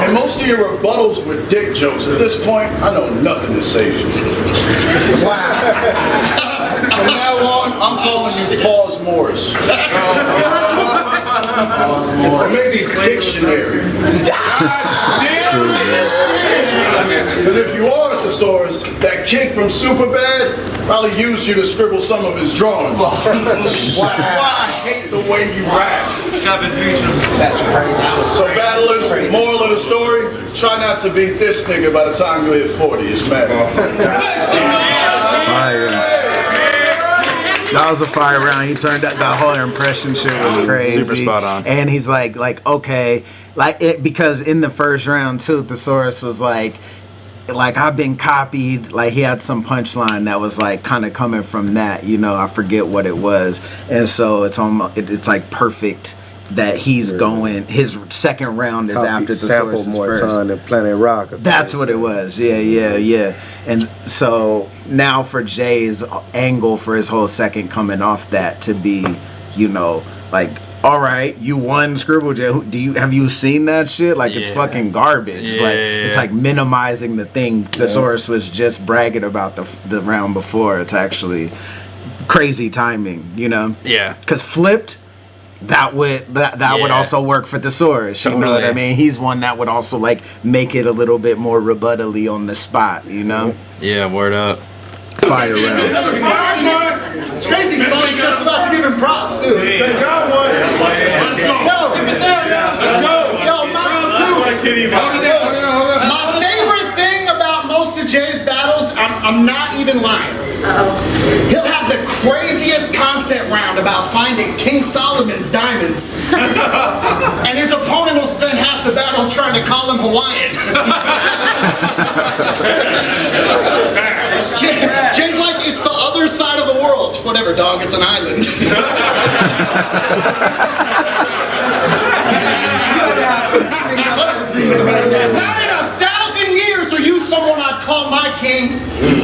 S6: And most of your rebuttals were dick jokes. At this point, I know nothing is safe. From now on, I'm calling you Pause Morris. Or maybe Dictionary. Because if you are a thesaurus, that kid from Superbad probably used you to scribble some of his drawings. That's why I hate the way you rap. So battlers, moral of the story, try not to beat this nigga by the time you hit 40. It's mad.
S2: That was a fire round. He turned out, the whole impression shit was crazy.
S1: Super spot on.
S2: And he's like, okay, like it, because in the first round too, Thesaurus was like I've been copied. Like he had some punchline that was like kind of coming from that, I forget what it was. And so it's almost, it's like perfect that he's going, his second round is after Thesaurus
S3: more
S2: first.
S3: time than Planet Rock.
S2: That's what it was. Yeah. And so now for Jay's angle for his whole second coming off that to be, like, all right, you won Scribble Jay. Have you seen that shit? Like it's fucking garbage. It's like minimizing the thing. Thesaurus was just bragging about the round before. It's actually crazy timing,
S1: Yeah.
S2: Because flipped. That would also work for Thesaurus. You know what I mean? He's one that would also like make it a little bit more rebuttally on the spot.
S1: Yeah, word up.
S2: Fire round.
S7: It's crazy because I was just about to give him props too. It's been got one. Let's go. My favorite thing about most of Jay's battles, I'm not even lying. He'll have the craziest concept round about finding King Solomon's diamonds. And his opponent will spend half the battle trying to call him Hawaiian. Jay's like, it's the other side of the world. Whatever, dog, it's an island. Not in 1,000 years are you someone I'd call my king.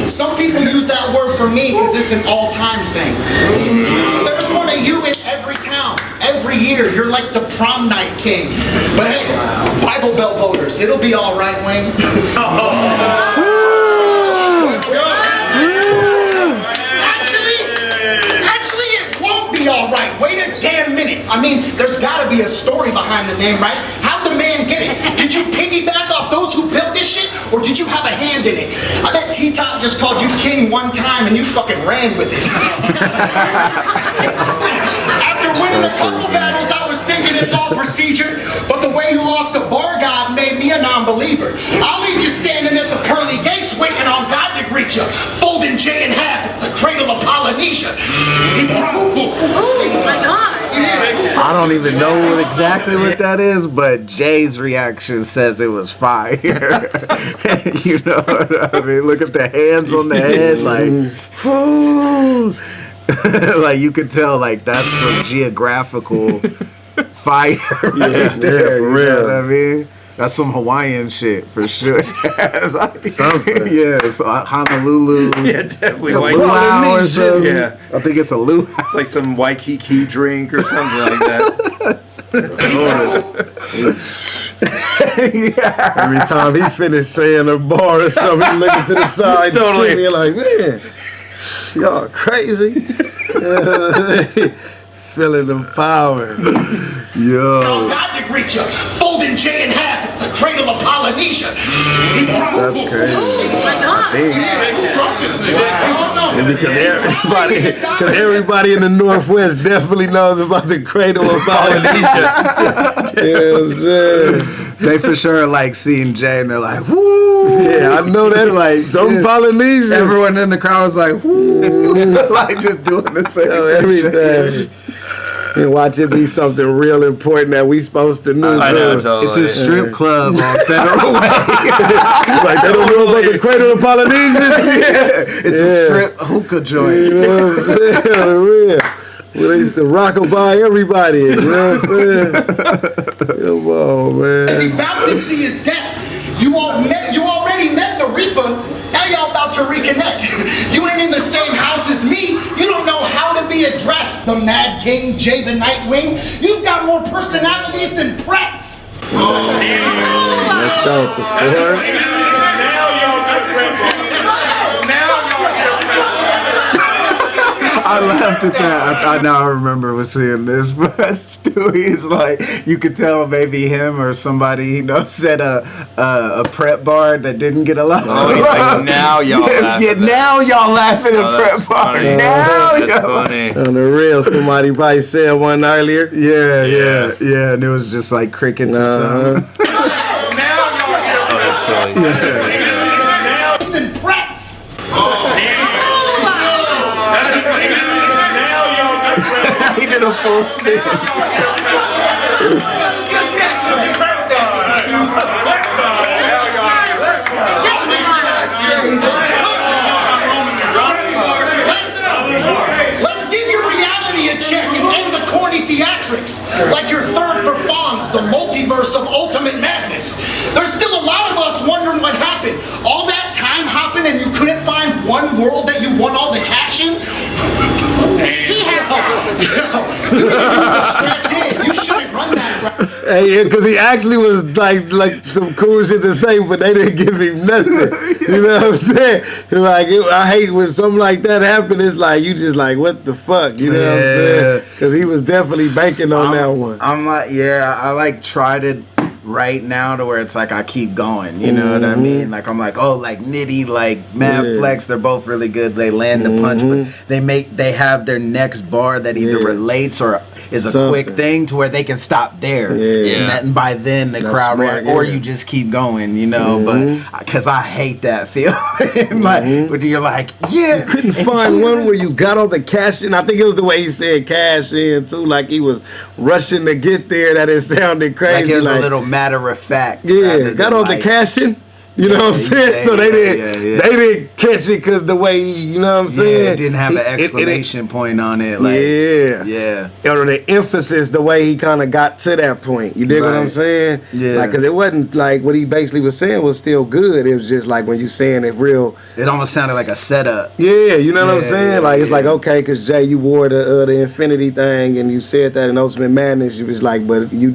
S7: Some people use that word for me because it's an all-time thing. There's one of you in every town, every year. You're like the prom night king. But hey, Bible Belt voters, it'll be all right, Wayne. Actually, it won't be all right. Wait a damn minute. I mean, there's got to be a story behind the name, right? How'd the man get it? Did you piggyback off those who built this shit, or did you have a hand in it? I bet T-Top just called you king one time and you fucking ran with it. After winning a couple battles, I was thinking it's all procedure, but the way you lost to Bar God made me a non-believer. I'll leave you standing at the pearly gates waiting on God to greet you, folding Jay in half. It's the cradle of Polynesia. Oh my God.
S2: I don't even know exactly what that is, but Jay's reaction says it was fire. You know what I mean? Look at the hands on the head, like, whoo. Like you could tell, like that's some geographical fire right there. For real. You know what I mean? That's some Hawaiian shit for sure. Like, something. Yeah, so Honolulu.
S8: Yeah, definitely.
S2: It's a luau or something. Yeah. I think it's a luau.
S8: It's like some Waikiki drink or something like that.
S3: Yeah. Every time he finished saying a bar or something, he looking to the side, totally. And like, man, y'all crazy. Feeling the power.
S7: Yo. God to greet you, folding Jay in half. It's the cradle of Polynesia.
S3: That's crazy.
S7: Oh my God.
S3: And because everybody in the Northwest definitely knows about the cradle of Polynesia.
S2: They for sure like seeing Jay and they're like, whoo.
S3: Yeah, I know that. Like, some Polynesian.
S2: Everyone in the crowd was like, whoo. Like, just doing the same
S3: everything. And watch it be something real important that we supposed to know.
S2: Totally. It's a strip club on Federal Way.
S3: Like, they don't know about the cradle of Polynesia?
S2: It's a strip hookah joint.
S3: You know what I'm saying? Real. Well, they used to rock-a-bye everybody. You know what I'm saying? Come on, man.
S7: As he about to see his death, you already met the Reaper. Now y'all about to reconnect. You ain't in the same house as me. You don't know how to be addressed, the Mad King, Jay the Nightwing. You've got more personalities than Prep.
S3: Let's go with the sword.
S2: I laughed at that. I now remember was seeing this, but Stewie's like, you could tell maybe him or somebody he knows said a prep bar that didn't get a lot.
S8: Oh, he's like, now y'all laughing.
S2: Yeah, now y'all laughing at prep bar. Now
S8: that's funny.
S3: On the real, somebody probably said one earlier.
S2: Yeah, and it was just like crickets or something.
S8: That's totally
S2: He did a full spin.
S7: Let's give your reality a check and end the corny theatrics. Like your third for Fonz, the multiverse of ultimate madness. There's still a lot of us wondering what happened. All that time hopping and you couldn't find one world that you won all the cash in? You distracted. You shouldn't run that.
S3: Hey, yeah, because he actually was like some cool shit to say, but they didn't give him nothing. You know what I'm saying? Like, I hate when something like that happens. It's like, you just like, what the fuck? You know what I'm saying? Because he was definitely banking on that one.
S2: I'm like, I like tried to right now to where it's like I keep going, you know what I mean? Like I'm like, oh, like Nitty, like Mad Flex, they're both really good. They land the punch, but they have their next bar that either relates or is a quick thing to where they can stop there. And by then the crowd react, or you just keep going, you know. But because I hate that feeling, like, but you're like,
S3: you couldn't find one where you got all the cash in. I think it was the way he said cash in too, like he was rushing to get there. That it sounded crazy.
S2: Like it was a little matter of fact.
S3: Yeah, got all the cash in. You know what I'm saying? So they didn't catch it because the way you know what I'm saying.
S2: It didn't have an exclamation point on it. Like, or
S3: the emphasis, the way he kind of got to that point. You dig what I'm saying?
S2: Yeah.
S3: Like, cause it wasn't like what he basically was saying was still good. It was just like when you saying it real.
S2: It almost sounded like a setup.
S3: Yeah, you know what I'm saying? Like it's like okay, cause Jay, you wore the infinity thing and you said that in Ultimate Madness. You was like, but you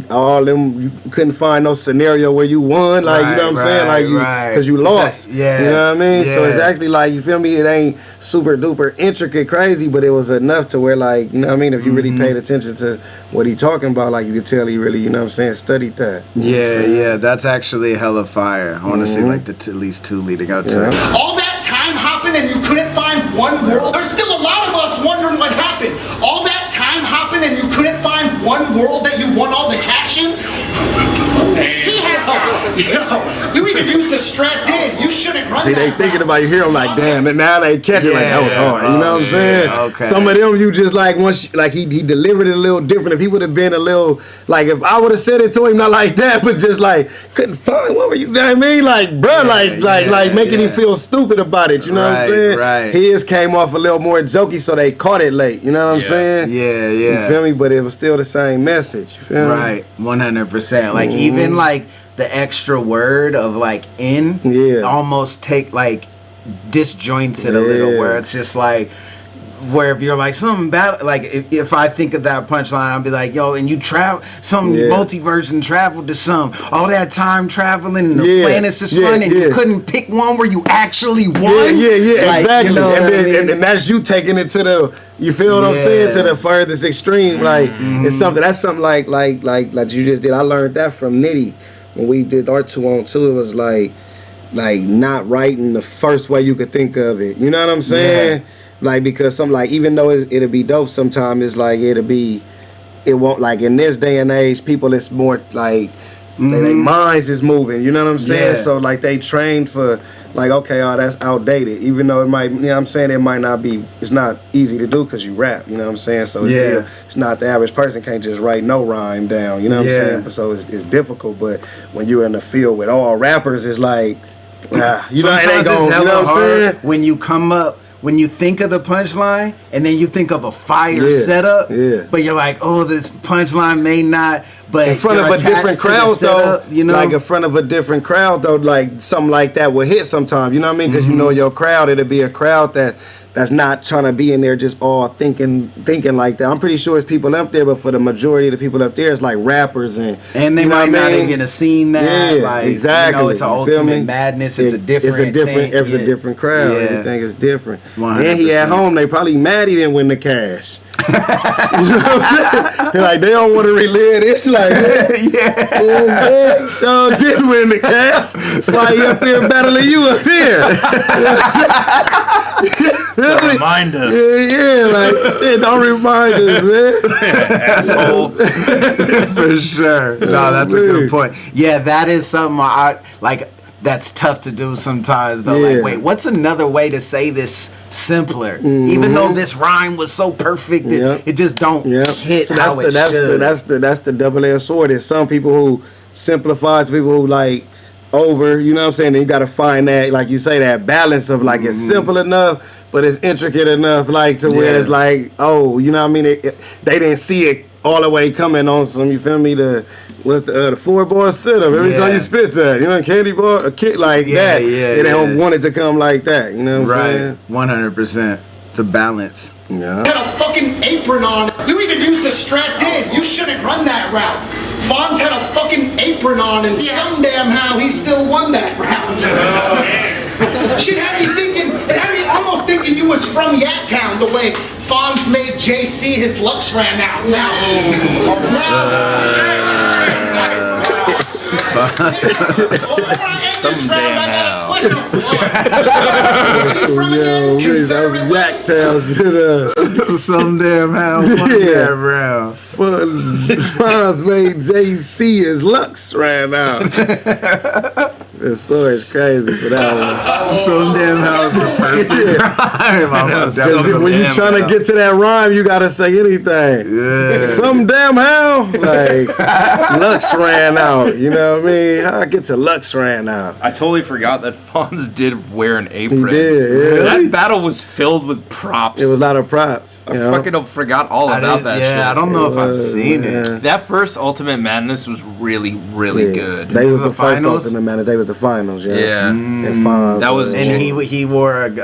S3: couldn't find no scenario where you won. Like you know what I'm saying? Like you. Because you lost. You know what I mean? So it's actually like, you feel me? It ain't super duper intricate crazy, but it was enough to where like, you know what I mean? If you really paid attention to what he talking about, like you could tell he really, you know what I'm saying, studied that.
S2: Yeah, that's actually hella fire. I want to see like at least 2 leading out to it.
S7: All that time hopping and you couldn't find one world? There's still a lot of us wondering what happened. All that time hopping and you couldn't find one world that you won all the cash in? You even used a strapped in. You shouldn't run.
S3: See, they thinking about you here. I'm like, damn, and now they catch it like that was hard. You know what I'm saying?
S2: Okay.
S3: Some of them you just like once like he delivered it a little different. If he would have been a little like if I would have said it to him not like that, but just like couldn't find what were you know what I mean? Like bro, like making him feel stupid about it. You know what I'm saying?
S2: Right.
S3: His came off a little more jokey, so they caught it late. You know what I'm saying?
S2: Yeah.
S3: You feel me? But it was still the same message. You feel me?
S2: Right. 100%. Like even like the extra word of like in almost take like disjoints it a little where it's just like where if you're like something bad like if I think of that punchline I'll be like yo and you travel some multiverse and traveled to some all that time traveling and the planets just fun and you couldn't pick one where you actually won like,
S3: exactly
S2: you know
S3: and that's you taking it to the you feel what I'm saying to the furthest extreme like it's something that's something like you just did. I learned that from Nitty when we did our 2-on-2. It was like not writing the first way you could think of it. You know what I'm saying? Like because some like even though it'll be dope sometimes it's like it won't like in this day and age people it's more like their minds is moving, you know what I'm saying? So like they trained for like okay, that's outdated. Even though it might, you know what I'm saying, it might not be, it's not easy to do because you rap, you know what I'm saying? So it's still, it's not the average person can't just write no rhyme down, you know what I'm saying? But so it's difficult, but when you're in the field with all rappers, it's like, you know, it ain't gonna, you know what I'm saying?
S2: When you come up, when you think of the punchline and then you think of a fire setup, but you're like, oh, this punchline may not, but
S3: in front of a different crowd
S2: setup,
S3: though, you know, like in front of a different crowd though, like something like that will hit sometimes, you know what I mean? Because you know your crowd, it'll be a crowd that's not trying to be in there just all thinking like that. I'm pretty sure it's people up there, but for the majority of the people up there, it's like rappers and
S2: they might not even have seen that.
S3: Yeah,
S2: like,
S3: exactly.
S2: You know, it's an Ultimate Madness. It's a different thing.
S3: It's a different crowd. Everything is different.
S2: 100%.
S3: And he at home, they probably mad he didn't win the cash. You know what I'm saying? Like they don't want to relive this. Like, so didn't win the cash. That's why he up there battling you up here.
S5: Remind us.
S3: Like shit, don't remind us, man.
S5: Asshole.
S2: For sure. No, that's a good point. Yeah, that is something I like. That's tough to do sometimes though. Like, wait, what's another way to say this simpler? Even though this rhyme was so perfect, it just don't hit
S3: so
S2: how it should.
S3: That's the double-edged sword. There's some people who simplifies, people who like over, you know what I'm saying? And you gotta find that, like you say, that balance of like it's simple enough, but it's intricate enough, like to where it's like, oh, you know what I mean? They didn't see it all the way coming on some, you feel me? What's the 4-bar sit-up? Every time you spit that, you know, candy bar, a kick like that. They don't want it to come like that, you know what I'm saying?
S2: 100%. To balance.
S7: Had a fucking apron on. You even used a strapped in. You shouldn't run that route. Fonz had a fucking apron on, and some damn how he still won that round. Should have me thinking, it had me almost thinking you was from Yaktown, the way Fonz made JC his looks ran out.
S1: Some damn hell.
S3: Yo, that was yak tail shit.
S2: Some damn how.
S3: Yeah,
S2: round.
S3: Fonz made JC as Lux ran out. This story is crazy for that one.
S2: Some damn how's the perfect rhyme.
S3: Because when you trying to get to that rhyme, you gotta say anything.
S2: Yeah.
S3: Some damn how, like Lux ran out. You know what I mean? How I get to Lux ran out?
S1: I totally forgot that Fonz did wear an apron.
S3: He did. Yeah.
S1: That battle was filled with props.
S3: It was a lot of props.
S1: I fucking forgot all about that shit.
S2: Yeah, I don't know if I've seen it.
S1: That first Ultimate Madness was really, really good.
S3: They was the first
S2: finals?
S3: Ultimate Madness. They was the finals. Yeah.
S1: Yeah.
S3: And Fonz.
S1: That was
S2: And he wore a
S1: he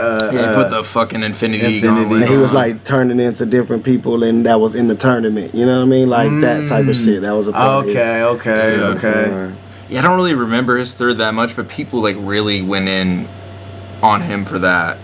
S1: put the fucking Infinity gauntlet
S3: And he was
S1: on.
S3: like turning into different people, and that was in the tournament. You know what I mean? Like that type of shit. That was a part of it.
S2: Okay.
S1: Yeah, I don't really remember his third that much, but people like really went in on him for that.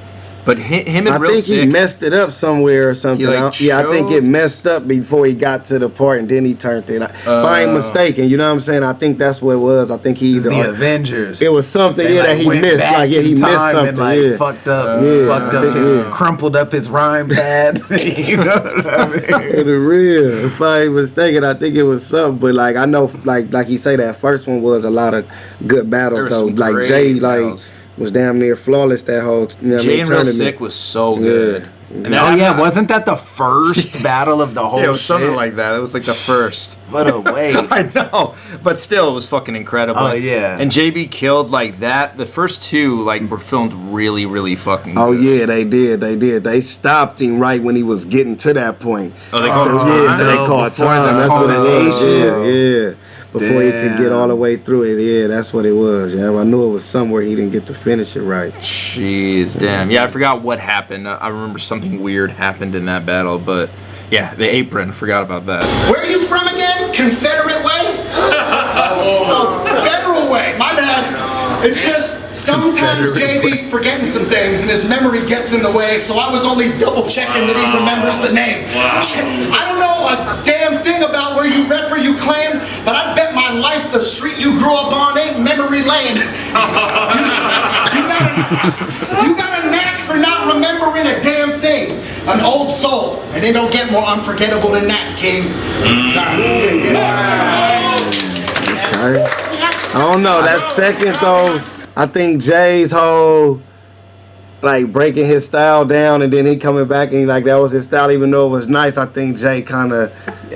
S1: But him and
S3: I
S1: Real
S3: think
S1: Sick,
S3: he messed it up somewhere or something.
S1: He, like,
S3: I think
S1: showed-
S3: it messed up before he got to the part, and then he turned it. If I ain't mistaken, you know what I'm saying? I think that's what it was. I think he
S2: It's the Avengers.
S3: It was something
S2: They,
S3: that he
S2: went
S3: missed.
S2: back
S3: Like he
S2: in
S3: missed
S2: time
S3: something.
S2: and, like, fucked up his, crumpled up his rhyme pad. You know what I mean?
S3: For the real. If I ain't mistaken, I think it was something. But like I know, like he say, that first one was a lot of good battles
S1: There were
S3: though.
S1: some
S3: Like
S1: great
S3: Jay,
S1: battles.
S3: was damn near flawless that whole. You know what I
S1: Jay
S3: mean,
S1: and Real
S3: tournament.
S1: Sick was so good. And
S2: Oh yeah, wasn't that the first battle of the whole
S1: yeah, it was something
S2: shit?
S1: like that. It was like the first.
S2: What a waste.
S1: I know, but still, it was fucking incredible.
S2: Oh, yeah.
S1: And JB killed like that. The first two like were filmed really, really fucking.
S3: Oh
S1: good.
S3: yeah, they did. They stopped him right when he was getting to that point.
S1: Oh, they called
S3: so,
S1: time?
S3: yeah, so they called
S2: Before
S3: time.
S2: the
S3: That's what it was.
S2: culmination.
S3: Yeah. Before he could get all the way through it. Yeah, that's what it was. Yeah, I knew it was somewhere he didn't get to finish it right.
S1: Jeez, damn. Yeah, I forgot what happened. I remember something weird happened in that battle, but yeah, the apron. I forgot about that.
S7: Where are you from again? Confederate way? Oh, Federal way. My bad. It's just sometimes JB forgetting some things and his memory gets in the way, so I was only double checking that he remembers the name. I don't know a damn thing about where you rep or you claim, but I bet my life the street you grew up on ain't memory lane. You got a knack for not remembering a damn thing. An old soul, and it don't get more unforgettable than that, King.
S3: I don't know. That second though, I think Jay's whole like breaking his style down and then he coming back and like that was his style, even though it was nice. I think Jay kind of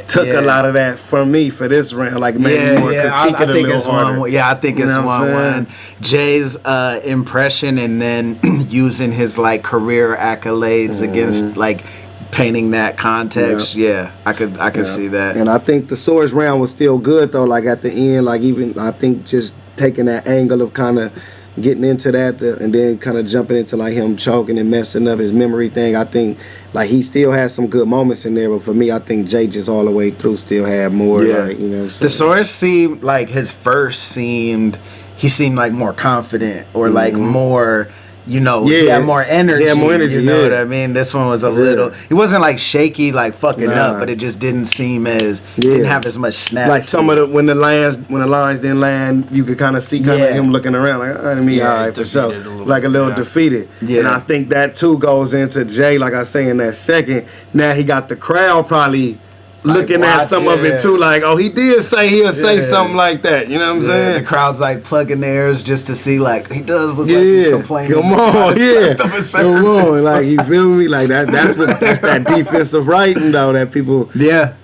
S3: took a lot of that from me for this round, like maybe more critique it a little harder.
S2: I think it's
S3: You know what I'm
S2: 1-1. Jay's impression and then using his like career accolades against like painting that context. Yeah, I could see that.
S3: And I think the swords round was still good though. Like at the end, like even I think just taking that angle of kind of getting into that and then kind of jumping into like him choking and messing up his memory thing. I think like he still has some good moments in there, but for me, I think Jay just all the way through still had more. Like, you know what I'm saying?
S2: The swords seemed like his first he seemed like more confident or like more. You know, he had more energy.
S3: He had more energy,
S2: you know what I mean? This one was a little. It wasn't like shaky, like fucking up, but it just didn't seem as. Didn't have as much snap.
S3: Like some of the when the lines didn't land, you could kind of see of him looking around like, all right, for sure, like a little defeated. Yeah. And I think that too goes into Jay. Like I say in that second, now he got the crowd probably. Looking at some of it too, like, oh, he did say he'll say something like that. You know what I'm saying?
S2: The crowd's like plugging theirs just to see, like, he does look like he's complaining.
S3: Come on, come on, like you feel me? Like that's that defensive writing though that people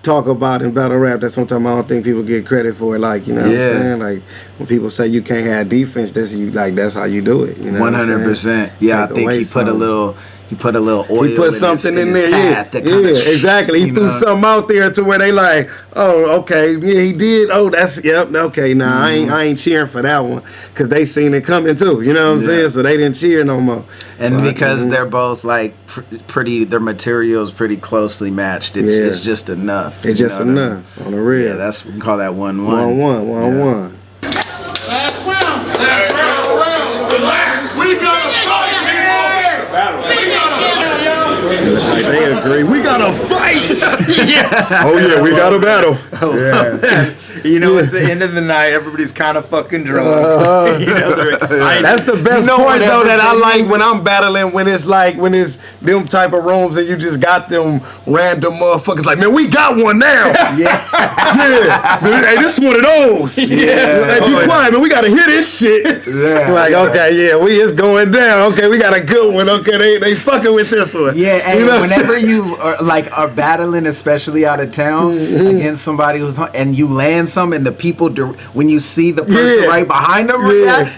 S3: talk about in battle rap. That sometimes I don't think people get credit for. Like, you know what I'm saying? Like when people say you can't have defense, that's how you do it. You know,
S2: 100%. Yeah, I think he put a little. He put a little oil.
S3: He put something in there, exactly. He threw something out there to where they like, oh, okay, yeah, he did. Oh, okay. Nah, I ain't cheering for that one because they seen it coming too. You know what I'm saying? So they didn't cheer no more.
S2: And
S3: so
S2: because they're both like pretty, their materials pretty closely matched. It's just enough.
S3: It's just enough on the real.
S2: Yeah, that's we can call that 1-1.
S3: 1-1.
S4: Last round.
S5: Relax. We got a fight
S3: They agree. We got a fight. Oh yeah, we got a battle.
S1: You know, it's the end of the night. Everybody's kind of fucking drunk. You know, they're excited.
S3: That's the best part though that I like when I'm battling. When it's them type of rooms and you just got them random motherfuckers like, man, we got one now. Yeah. Hey, this one of those. Yeah. Hey, be quiet, man. We gotta hear this shit. Yeah. Like, okay, it's going down. Okay, we got a good one. Okay, they fucking with this one.
S2: Yeah, and whenever you are battling, especially out of town, against somebody who's and you land some, and the people when you see the person right behind them,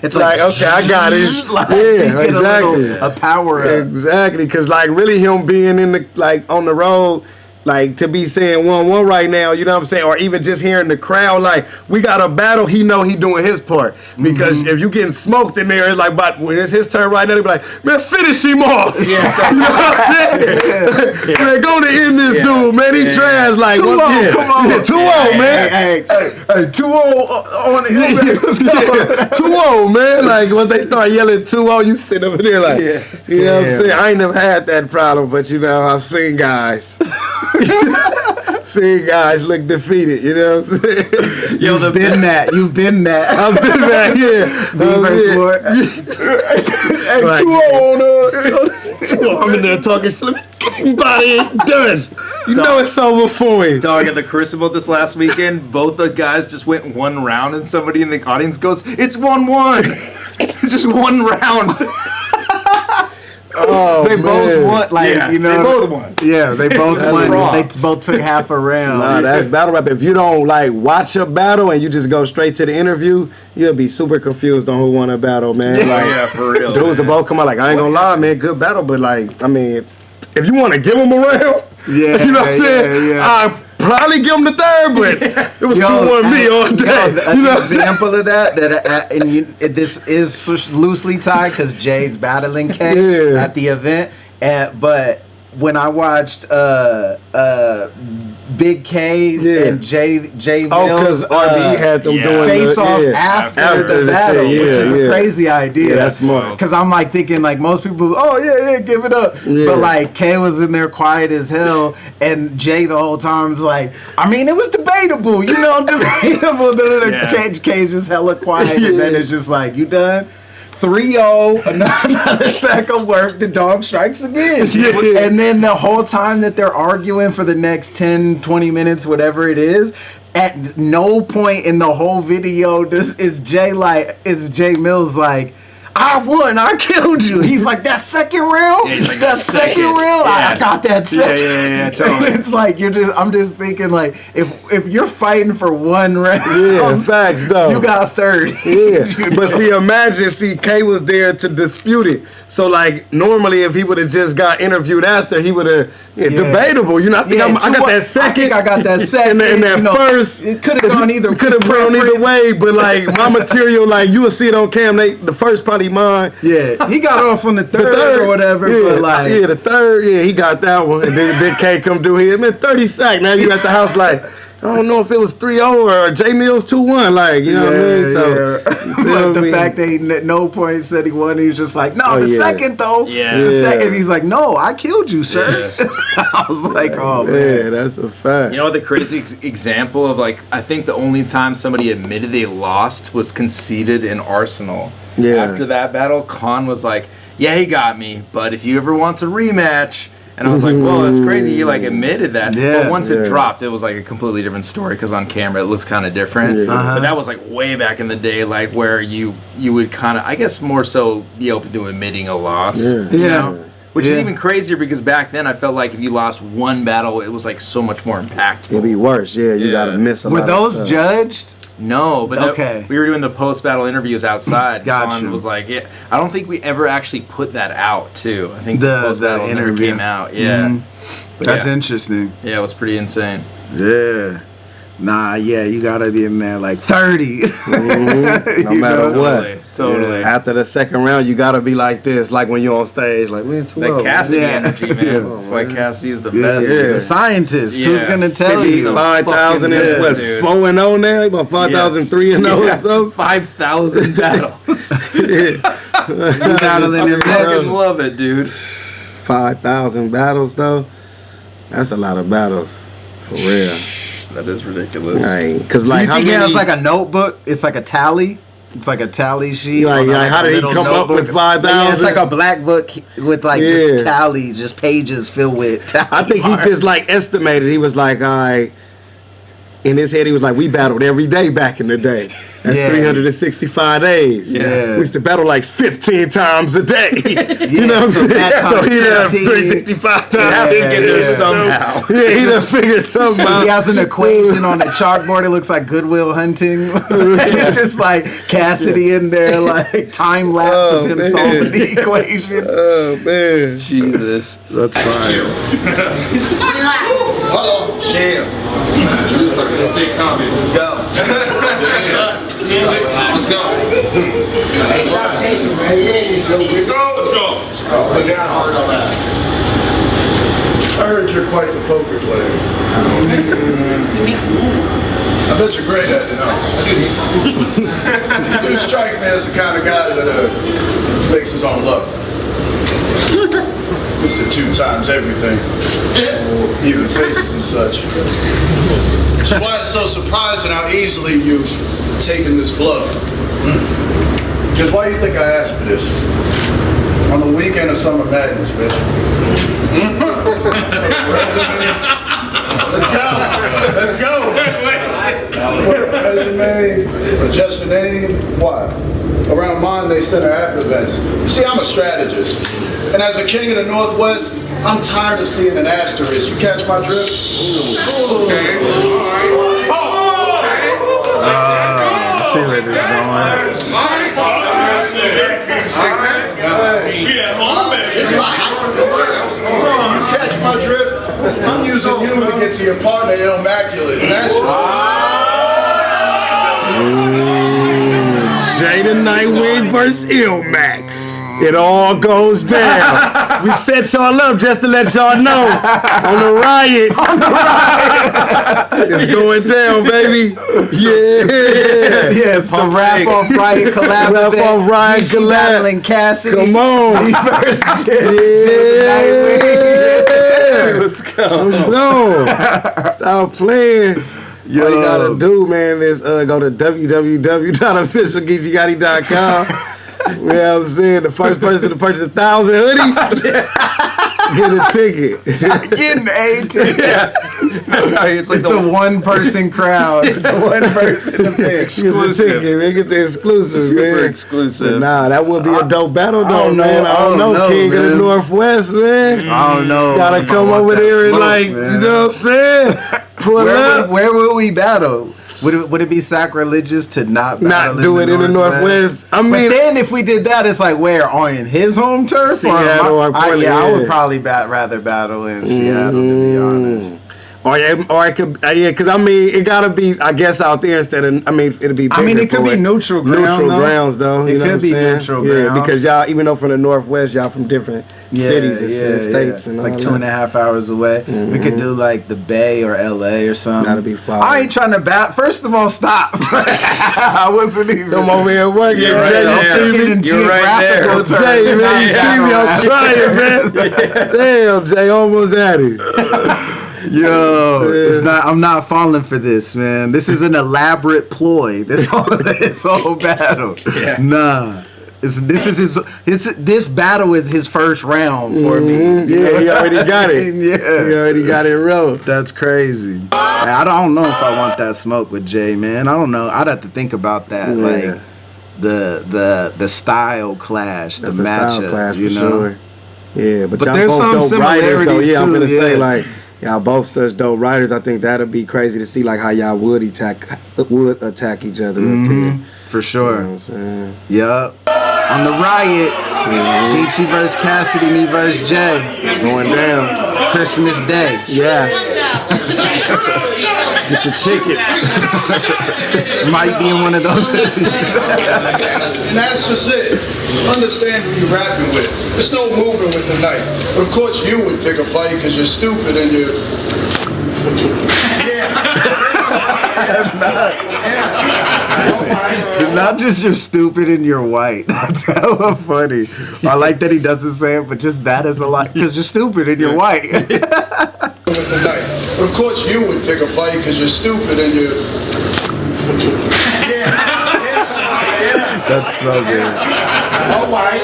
S2: it's like okay, I got it. Like, exactly. A power up.
S3: Exactly, because like really him being in the on the road. Like, to be saying 1-1 right now, you know what I'm saying? Or even just hearing the crowd, like, we got a battle, he know he doing his part. Because if you getting smoked in there, it's like, but when it's his turn right now, they be like, man, finish him off. Yeah. You know what I'm saying? Man, go to end this dude, man. He trash, like,
S2: 2-0, come on.
S3: 2-0, man.
S2: Hey, 2-0 on
S3: it. 2-0, man. Like, when they start yelling 2-0, you sit over there like, you know what I'm saying? I ain't never had that problem, but, you know, I've seen guys. Seeing guys look defeated, you know what I'm saying?
S2: You've been that. I've been that,
S3: Hey, 2-0 I'm in there talking slim. Body ain't done. You know it's over for him.
S1: Dog, at the Crucible this last weekend, both the guys just went one round, and somebody in the audience goes, "It's 1-1." Just one round.
S2: Oh, they both won. Like, you know,
S1: they both won.
S2: Yeah, they both won. They both took half a round.
S3: Nah, that's battle rap. If you don't like watch a battle and you just go straight to the interview, you'll be super confused on who won a battle, man. Like,
S1: for real.
S3: Dudes will both come out like, I ain't gonna lie, man, good battle, but like, I mean, if you want to give them a round, you know what I'm saying? I probably give him the third, but it was 2-1 me all day.
S2: You know, an example of that this is loosely tied because Jay's battling K at the event, but when I watched Big K and Jay Mills,
S3: because RB had them doing
S2: face off after the battle, which is a crazy idea.
S3: Yeah, that's smart.
S2: Because I'm like thinking like most people, give it up. But like K was in there quiet as hell, and Jay the whole time was like, I mean, it was debatable, you know, debatable. K's just hella quiet, and then it's just like, you done? 3-0, another sack of work, the dog strikes again. And then the whole time that they're arguing for the next 10, 20 minutes, whatever it is, at no point in the whole video is Jay Mills like, I won, I killed you. He's like, that second round?
S1: Like,
S2: that second round? I got that second.
S1: Yeah, totally.
S2: It's like, I'm just thinking like, if you're fighting for one round,
S3: facts though.
S2: You got 30.
S3: But see, K was there to dispute it. So like, normally if he would have just got interviewed after, he would have, debatable. You know, I think I got that second.
S2: I think I got that second.
S3: And that first.
S2: It could have gone either.
S3: Could have gone either way, but like, my material, like, you will see it on cam, the first probably mine.
S2: Yeah, he got off on the third or whatever. But like,
S3: the third, he got that one. And then Big K come through here. Man, 30 sack. Now you at the house like, I don't know if it was 3-0 or J Mills 2-1. Like, you know what I mean? So,
S2: but the fact that he at no point said he won, he was just like, no, second though. The second, he's like, no, I killed you, sir. I was like, oh man.
S3: Yeah, that's a fact.
S1: You know what the crazy example of, like, I think the only time somebody admitted they lost was conceded in Arsenal.
S3: Yeah.
S1: After that battle, Khan was like, yeah, he got me, but if you ever want to rematch. And I was like, whoa, that's crazy. You like admitted that. But once it dropped, it was like a completely different story because on camera it looks kind of different. But that was like way back in the day, like where you would kind of, I guess more so be open to admitting a loss. You know? Which is even crazier because back then I felt like if you lost one battle, it was like so much more impactful.
S3: It'd be worse. You got to miss a lot.
S2: Were those judged?
S1: No, but we were doing the post-battle interviews outside. Gotcha. Was like, I don't think we ever actually put that out, too. I think the post-battle interview came out.
S2: That's interesting.
S1: Yeah, it was pretty insane.
S2: Yeah. Nah, you gotta be in there like 30.
S3: No matter what.
S1: Totally.
S3: After the second round, you gotta be like this, like when you're on stage, like, man,
S1: that Cassidy energy, man. That's why Cassidy is the best.
S2: The scientist. Who's gonna tell you?
S3: 5,000 and what? 4-0 now? About 5,003-0 or something.
S1: 5,000 battles.
S2: Battling in
S1: I fucking love it, dude.
S3: 5,000 battles though. That's a lot of battles, for real.
S1: gosh, that is ridiculous.
S3: Right. Because
S2: So
S3: like,
S2: you
S3: how
S2: think
S3: many?
S2: it has like a notebook? It's like a tally. It's like a tally sheet.
S3: Like,
S2: on a,
S3: how
S2: a
S3: did he
S2: little
S3: come up with
S2: notebook.
S3: 5,000?
S2: Yeah, it's like a black book with like
S3: Yeah.
S2: just tallies, just pages filled with tallies.
S3: I think he just like estimated. He was like, all right. In his head, he was like, we battled every day back in the day. That's
S2: Yeah.
S3: 365 days.
S2: Yeah.
S3: We used to battle like 15 times a day. You know what I'm
S2: so
S3: saying?
S2: that
S3: So
S2: times
S3: he done
S2: 15.
S3: 365 times.
S2: Yeah,
S1: Didn't get there
S2: yeah.
S1: somehow.
S3: Yeah, he done figured something out.
S2: He has an equation on a chalkboard. It looks like Goodwill Hunting. It's just like Cassidy in there, like time lapse of him
S3: man.
S2: solving the equation.
S3: Oh, man.
S1: Jesus.
S2: That's fine.
S6: Uh-oh. Chill.
S5: Sick comment. Let's go. Let's go. Let's go.
S6: Look out. I heard you're quite the poker player. I bet you're great at it, huh? You do strike me as the kind of guy that makes his own luck. Mr. 2 times everything. Even faces and such. Which is why it's so surprising how easily you've taken this bluff. Because why do you think I asked for this? On the weekend of Summer Madness, bitch. Let's go. Let's go. Resume, adjust your name. Why? Around mine, they center app events. You see, I'm a strategist. And as a king of the Northwest, I'm tired of seeing an asterisk. You catch my drift?
S5: Okay.
S2: Let's see where this is going.
S5: We at home, baby.
S6: You catch my drift? I'm using you to get to your partner, Immaculate. And that's just...
S3: Jay the Nightwing versus ILLMAC. It all goes down. We set y'all up just to let y'all know. On the riot. It's going down, baby. Yeah.
S2: Yes, the Rap Off Riot collab.
S3: Rap
S2: event.
S3: Off Riot
S2: GEECHI
S3: collab.
S2: battling Cassidy.
S3: Come on.
S2: Versus
S3: Yeah.
S2: Let's go.
S3: No. Stop playing. All you gotta do, man, is go to www.officialgeechigotti.com. You know what I'm saying? The first person to purchase 1,000 hoodies, get a ticket.
S2: Getting a ticket.
S1: That's how it's like
S2: It's a one-person crowd. It's a one-person event.
S3: Get the ticket, man. Get the exclusive,
S1: super
S3: man.
S1: exclusive.
S3: But nah, that would be a dope battle, though,
S2: don't know.
S3: man. I don't know. King of the
S2: man.
S3: Northwest, man.
S2: I don't know.
S3: Gotta
S2: if I
S3: come
S2: want
S3: over
S2: that
S3: there and,
S2: smoke,
S3: like,
S2: man.
S3: you know what I'm saying? Pull up.
S2: Where would we battle? Would it be sacrilegious to not battle
S3: do it in the Northwest? I mean,
S2: but then if we did that, it's like where on his home turf?
S3: Seattle or Portland,
S2: I would
S3: yeah.
S2: probably rather battle in Seattle, to be honest.
S3: Or it could, because I mean, it gotta be, I guess, out there instead of, I mean, it'll be.
S2: I mean,
S3: bigger
S2: it could
S3: for
S2: be neutral ground,
S3: neutral
S2: though.
S3: grounds, though.
S2: It
S3: You know
S2: could
S3: what I'm
S2: be
S3: saying?
S2: neutral
S3: Yeah,
S2: ground.
S3: because y'all, even though from the Northwest, y'all from different cities and states, and
S2: it's
S3: all
S2: like
S3: that.
S2: 2.5 hours away. We could do like the Bay or LA or something.
S3: That'd be fire.
S2: I ain't trying to bat. First of all, stop. I wasn't even.
S3: Come over here working,
S1: You're right
S3: Jay.
S1: there.
S3: You see me?
S1: You're right there.
S2: Geographical
S3: Jay,
S2: terms.
S3: man, you see me? I'm trying, man. Damn, Jay, almost at it.
S2: Yo, it's not. I'm not falling for this, man. This is an elaborate ploy. This whole battle.
S1: Yeah.
S2: Nah. This battle is his first round for me.
S3: Yeah, he already got it.
S2: Yeah.
S3: He already got it rolled.
S2: That's crazy. I don't know if I want that smoke with Jay, man. I don't know. I'd have to think about that.
S3: Yeah.
S2: Like the style clash,
S3: That's
S2: the
S3: a style
S2: matchup.
S3: clash
S2: You
S3: for
S2: know.
S3: sure. Yeah, but y'all
S2: there's
S3: both
S2: some
S3: dope writers, though.
S2: similarities
S3: Yeah, I'm
S2: too,
S3: gonna say
S2: yeah.
S3: like y'all both such dope writers. I think that'd be crazy to see like how y'all would attack each other up here.
S2: For sure.
S3: You know what I'm saying?
S2: Yup. On the riot, GEECHI versus Cassidy, me versus Jay.
S3: Going down.
S2: Christmas Day.
S3: Yeah. Get your tickets.
S2: Might be in one of those.
S6: And that's just it. Understand who you're rapping with. There's no moving with the night. But of course you would pick a fight because you're stupid and you're...
S2: Not just you're stupid and you're white. That's hella funny. I like that he doesn't say it, but just that is a lot. Because you're stupid and you're white.
S6: with the night. Of course you would pick a fight because you're stupid and you're...
S2: That's so good.
S7: All right.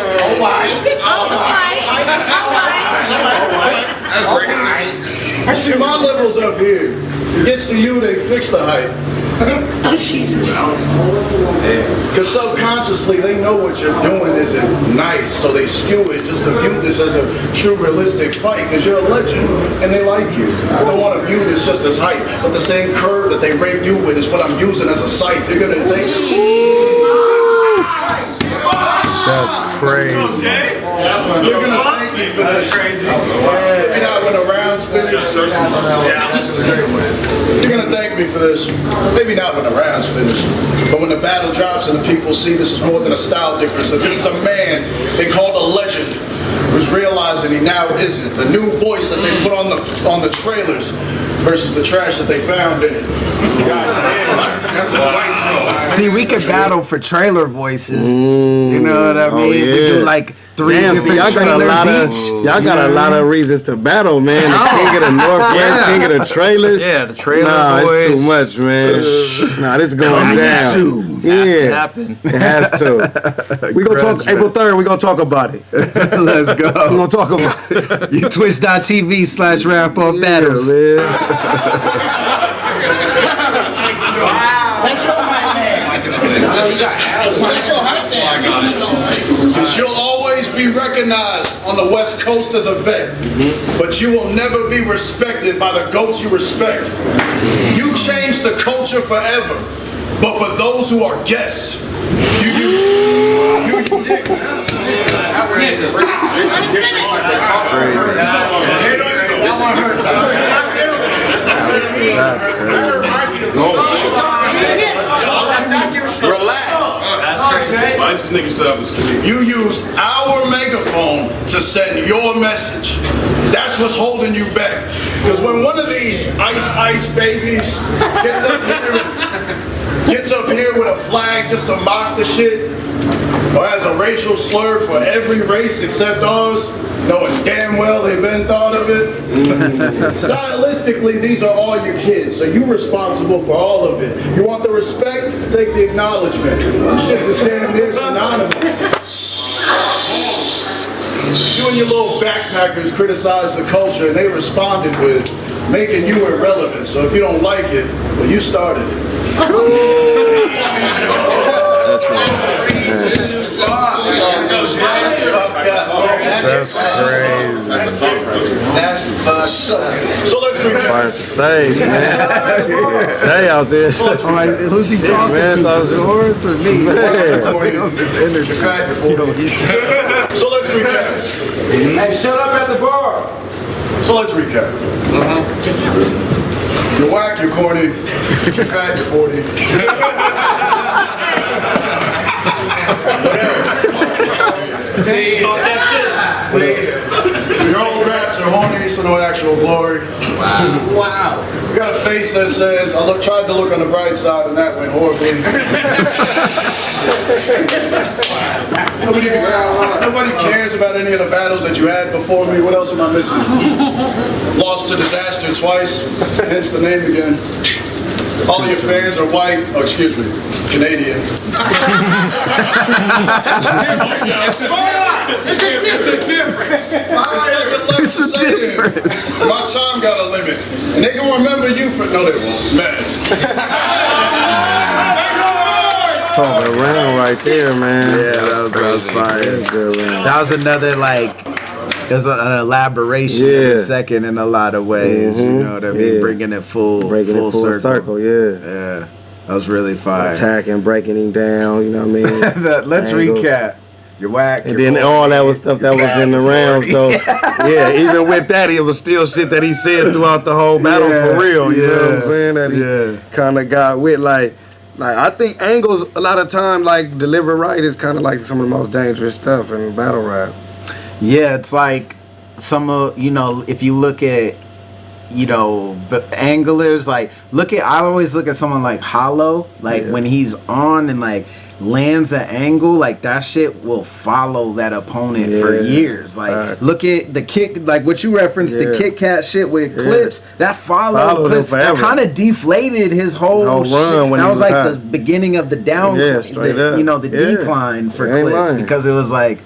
S6: See, my liberals up here, it gets to you, they fix the hype.
S7: Oh, Jesus.
S6: Because subconsciously they know what you're doing isn't nice, so they skew it just to view this as a true realistic fight because you're a legend and they like you. I don't want to view this just as hype, but the same curve that they rape you with is what I'm using as a sight. They're going to think...
S2: That's crazy.
S6: You're going to thank me for this. Maybe not when the round's finished. You're going to thank me for this. Maybe not when the round's finished. But when the battle drops and the people see this is more than a style difference, that this is a man they called a legend who's realizing he now isn't. The new voice that they put on the trailers versus the trash that they found in it.
S2: See, we could battle for trailer voices. You know what I mean? We do like 3 different trailers each.
S3: Y'all got a lot of reasons to battle, man. The king of the Northwest, king of the trailers.
S1: Yeah, the trailer
S3: It's
S1: boys.
S3: too much, man. Nah, this is going down. Yeah,
S1: Happen.
S3: it has to. We gonna talk April 3rd. We gonna talk about it.
S2: Let's go.
S3: We gonna talk about it.
S2: You twitch.tv/rap-off battles.
S7: That's your hype man. That's your hype man.
S6: Because you'll always be recognized on the West Coast as a vet, but you will never be respected by the goats you respect. You change the culture forever, but for those who are guests,
S2: That's crazy.
S6: you use our megaphone to send your message. That's what's holding you back. Because when one of these ice babies gets up here with a flag just to mock the shit, or has a racial slur for every race except ours, knowing damn well they've been thought of it. Stylistically, these are all your kids, so you're responsible for all of it. You want the respect? Take the acknowledgement. Shit's a damn near synonymous. You and your little backpackers criticized the culture, and they responded with making you irrelevant. So if you don't like it, well, you started it.
S2: That's crazy.
S6: That's so let's recap.
S3: Say, man. Say out there.
S2: Who's he talking
S3: man,
S2: to? Dolores or me?
S6: So let's recap.
S7: Hey, shut up at the bar.
S6: So let's recap. You're whack, you're corny, you're fat, you're 40. Your old raps are horny, so no actual glory.
S7: Wow.
S6: You got a face that says, tried to look on the bright side and that went horribly. Nobody cares about any of the battles that you had before me. What else am I missing? Lost to disaster twice, hence the name again. All of your fans are white, Canadian.
S5: It's a difference.
S6: It's a difference. My time got a limit. And they gonna remember you for, no they won't, man.
S3: Talking around right there, man.
S2: Yeah, that was fire. That was another there's an elaboration in the second in a lot of ways. You know what I mean? Bringing it full circle. Yeah, that was really fire.
S3: Attacking, breaking him down. You know what I mean?
S2: Let's recap. You're whack.
S3: And then all that was stuff that was in the rounds, though. Yeah, even with that, it was still shit that he said throughout the whole battle for real. You know what I'm saying? That he kind of got with like I think angles a lot of time deliver right is kind of like some of the most dangerous stuff in battle rap.
S2: Yeah, it's like some of if you look at anglers I always look at someone like Hollow when he's on and lands an angle, like that shit will follow that opponent for years. Like look at the kick, like what you referenced, the Kit Kat shit with clips. That followed clips. That kind of deflated his whole run. That was like the beginning of the down, the decline for clips, because it was like,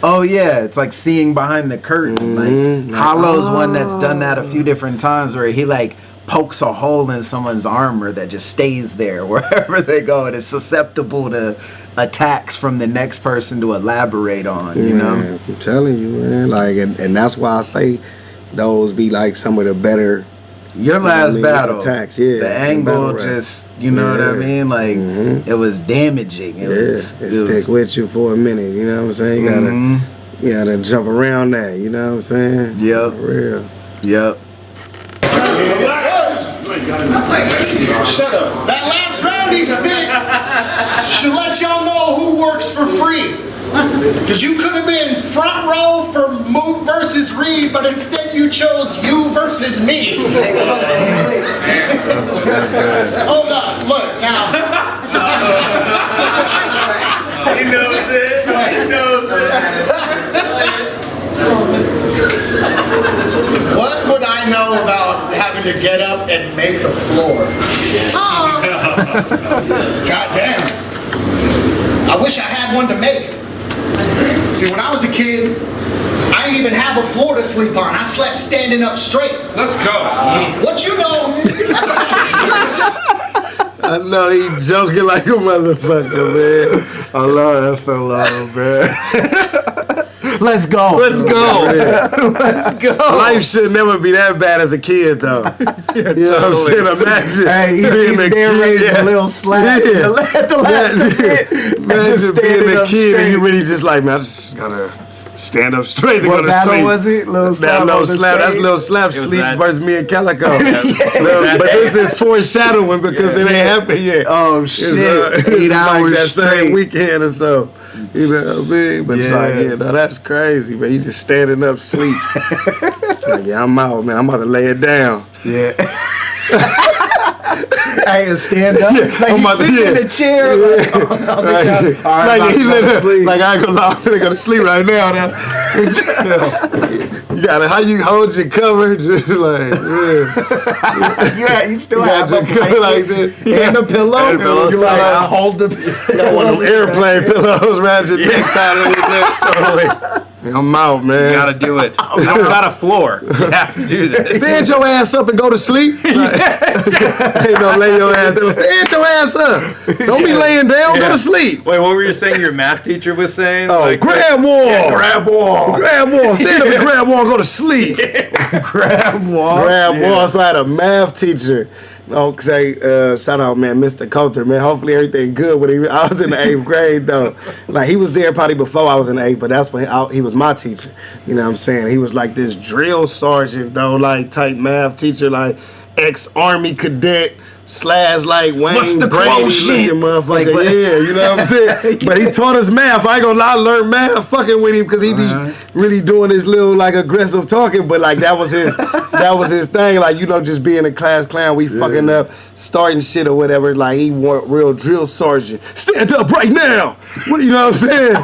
S2: oh yeah, it's like seeing behind the curtain. Like Hollow's one that's done that a few different times, where he like pokes a hole in someone's armor that just stays there wherever they go, and it's susceptible to attacks from the next person to elaborate on. You know,
S3: I'm telling you, man. Like, and that's why I say those be like some of the better.
S2: Your last battle
S3: attacks,
S2: the angle just, you know what I mean? Like, it was damaging. It
S3: stick with you for a minute, you know what I'm saying? You gotta jump around that, you know what I'm saying?
S2: Yep.
S3: For real.
S2: Yep.
S7: Shut up. That last round he spit should let y'all know who works for free. Because you could have been front row for Moot versus Reed, but instead you chose you versus me. Hold on, look, now.
S5: He knows it. He knows it.
S7: What would I know about having to get up and make the floor? God damn. I wish I had one to make. See, when I was a kid, I didn't even have a floor to sleep on. I slept standing up straight.
S5: Let's go.
S7: What you know?
S3: I know he joking like a motherfucker, man.
S2: I love FLO, bro. Let's go.
S3: Let's go. Let's go. Life should never be that bad as a kid, though. You know what I'm saying? Imagine.
S2: Hey, he's narrating a little slap at the last minute.
S3: Imagine being a kid and you really just like, man, I just gotta stand up straight.
S2: What battle was it? Little slap.
S3: That's Little Slap sleep versus me and Calico. But this is foreshadowing because it ain't happened yet.
S2: Oh shit! 8 hours
S3: like that
S2: straight.
S3: same weekend or so. You know what I mean? But no, that's crazy, man. You just standing up sleep. Like, I'm out, man. I'm about to lay it down.
S2: Yeah. I ain't stand up. Like
S3: I'm
S2: he's sitting in a chair.
S3: Like I ain't gonna lie, I'm gonna go to sleep right now. You gotta, how you hold your cover, just like,
S2: you still have
S3: your cover like this.
S2: And a pillow. You gotta hold the
S3: got one of them airplane pillows around your neck tied. Totally. I'm out, man.
S8: You gotta do it. You don't got a floor. You have to do this.
S3: Stand your ass up and go to sleep. Ain't no lay your ass down. Stand your ass up. Don't be laying down. Go to sleep.
S8: Wait, what were you saying your math teacher was saying?
S3: Oh, like, grab wall.
S8: Yeah, grab wall.
S3: Grab wall. Stand up and grab wall and go to sleep.
S2: Grab wall.
S3: Grab wall. So I had a math teacher. Shout out, man, Mr. Coulter, man. Hopefully everything good with him. I was in the 8th grade, though. Like, he was there probably before I was in the 8th, but that's when he was my teacher. You know what I'm saying? He was like this drill sergeant, though, like type math teacher, like ex-Army cadet / like Wayne Brady looking motherfucker. Like, yeah, you know what I'm saying? But he taught us math. I ain't gonna lie, I learned math fucking with him because he be really doing this little like aggressive talking, but like that was his thing. Like, you know, just being a class clown, we fucking up, starting shit or whatever. Like, he want real drill sergeant. Stand up right now. What, you know what I'm saying?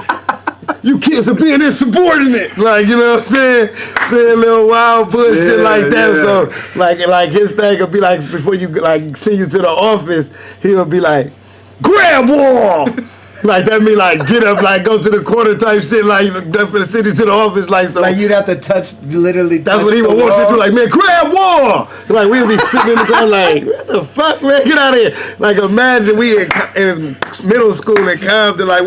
S3: You kids are being insubordinate. Like, you know what I'm saying? Saying little wild bullshit like that. So, like his thing would be like, before you, like, send you to the office, he would be like, grab wall! Like, that mean, like, get up, like, go to the corner type shit, like, send you to the office, like, so.
S2: Like, you'd have to literally
S3: That's what he would want you to do, like, man, grab wall! Like, we'd be sitting in the car, like, what the fuck, man, get out of here. Like, imagine we in middle school in Compton, like,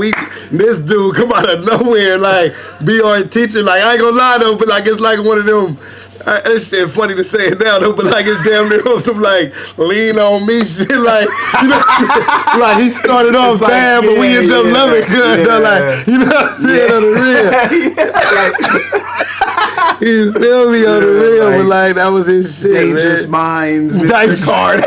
S3: this dude come out of nowhere, like, be our teacher, like, I ain't gonna lie though, but, like, it's like one of them, that shit funny to say it now though, but like it's damn near on some like lean on me shit, like, you know, like he started off bad, but we ended up loving good though, like, you know what I'm saying, on the real. You feel me, on the real, but like that was his shit,
S2: Dangerous
S3: man.
S2: Minds,
S3: Mr. Carter.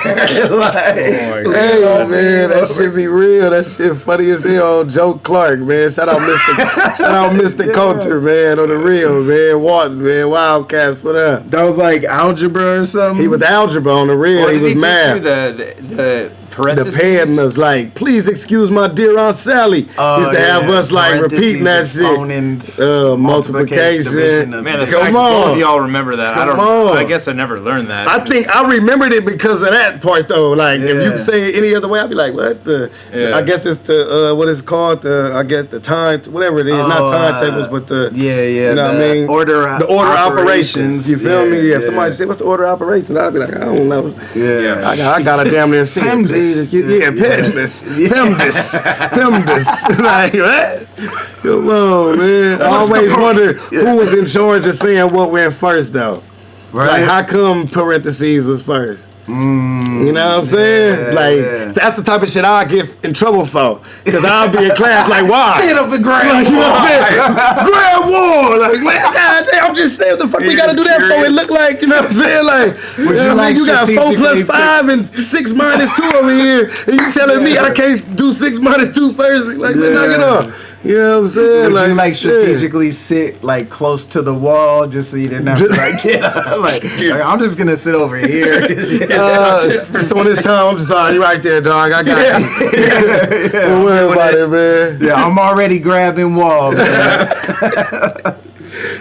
S3: Like, hey man, that shit be real. That shit funny as hell on Joe Clark, man. Shout out Mr. Coulter, man, on the real, man. Walton, man, Wildcats, what up?
S2: That was like algebra or something?
S3: He was algebra on the real. He was math.
S8: The
S1: parentheses?
S3: was like, please excuse my dear Aunt Sally. Used to have us like repeating that shit. Multiplication.
S1: Man, the
S3: come
S1: fact
S3: on.
S1: both of y'all remember that. I guess I never learned that.
S3: I think I remembered it because of that part though. Like if you say it any other way, I'd be like, what the? I guess it's the what is it called? I guess the time, whatever it is, not timetables, but the you know what I mean?
S2: The order
S3: operations. You feel me? If somebody say, what's the order of operations? I'd be like, I don't know.
S2: Yeah.
S3: I got a damn near see. PEMDAS. Like what? Come on, man. I always wondered who was in charge of saying what went first though. Right. Like how come parentheses was first? You know what I'm saying? That's the type of shit I get in trouble for. Because I'll be in class like, why?
S2: Stand up and grab
S3: like, you know what I'm saying? Grab war. Like, man, goddamn, I'm just saying what the fuck we gotta do that for. It look like, you know what I'm saying? Like, you got 4 plus 5 and 6 minus 2 over here. And you telling me I can't do 6 minus 2 first. Like, man, knock it off. You know what I'm saying?
S2: Would you like strategically sit like close to the wall just so you didn't have to like get up? Like I'm just gonna sit over here.
S3: So when it's time, I'm just you right there, dog. I got you. Don't worry about it, man.
S2: Yeah, I'm already grabbing walls, man.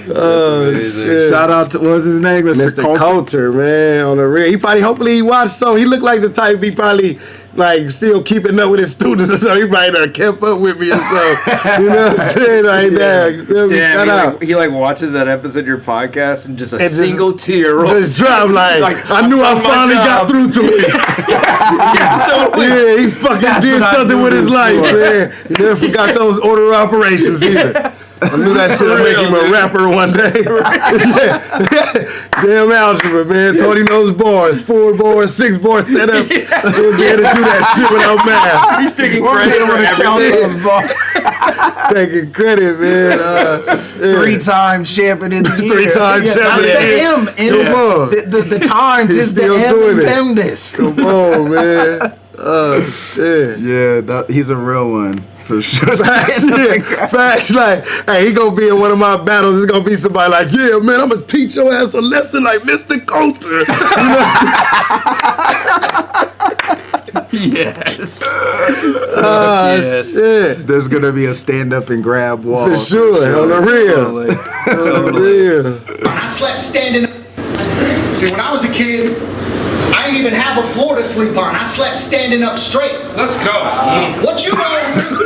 S3: Shit.
S2: Shout out to what's his name,
S3: Mr. Coulter, man, on the real. Hopefully he watched some. He looked like the type he probably like still keeping up with his students or so. He probably done kept up with me or so. You know what I'm saying? Shout out.
S1: He like watches that episode of your podcast and just single tear rolls.
S3: Just drop like I knew I finally got through to him. Yeah, he fucking did something with his life, man. He never forgot those order operations either. I knew that shit would make him a rapper one day. Damn algebra, man. Tony knows bars. 4 bars, 6 bars set up. He'll be able to do that shit without math.
S1: He's taking credit for everything.
S3: Taking credit, man.
S2: 3-time champion in the year.
S3: 3-time champion.
S2: That's the M. The times is the M and PEMDAS.
S3: Come on, man. Oh, shit.
S2: Yeah, he's a real one. For sure.
S3: Facts, like, hey, he gonna be in one of my battles. It's gonna be somebody like, yeah, man, I'm gonna teach your ass a lesson like Mr. Coulter. You know
S1: yes.
S3: Yes. Shit.
S2: There's gonna be a stand up and grab wall.
S3: For sure, on the real. On the real.
S7: I slept standing up. See, when I was a kid, I didn't even have a floor to sleep on. I slept standing up straight.
S6: Let's go.
S7: What you know?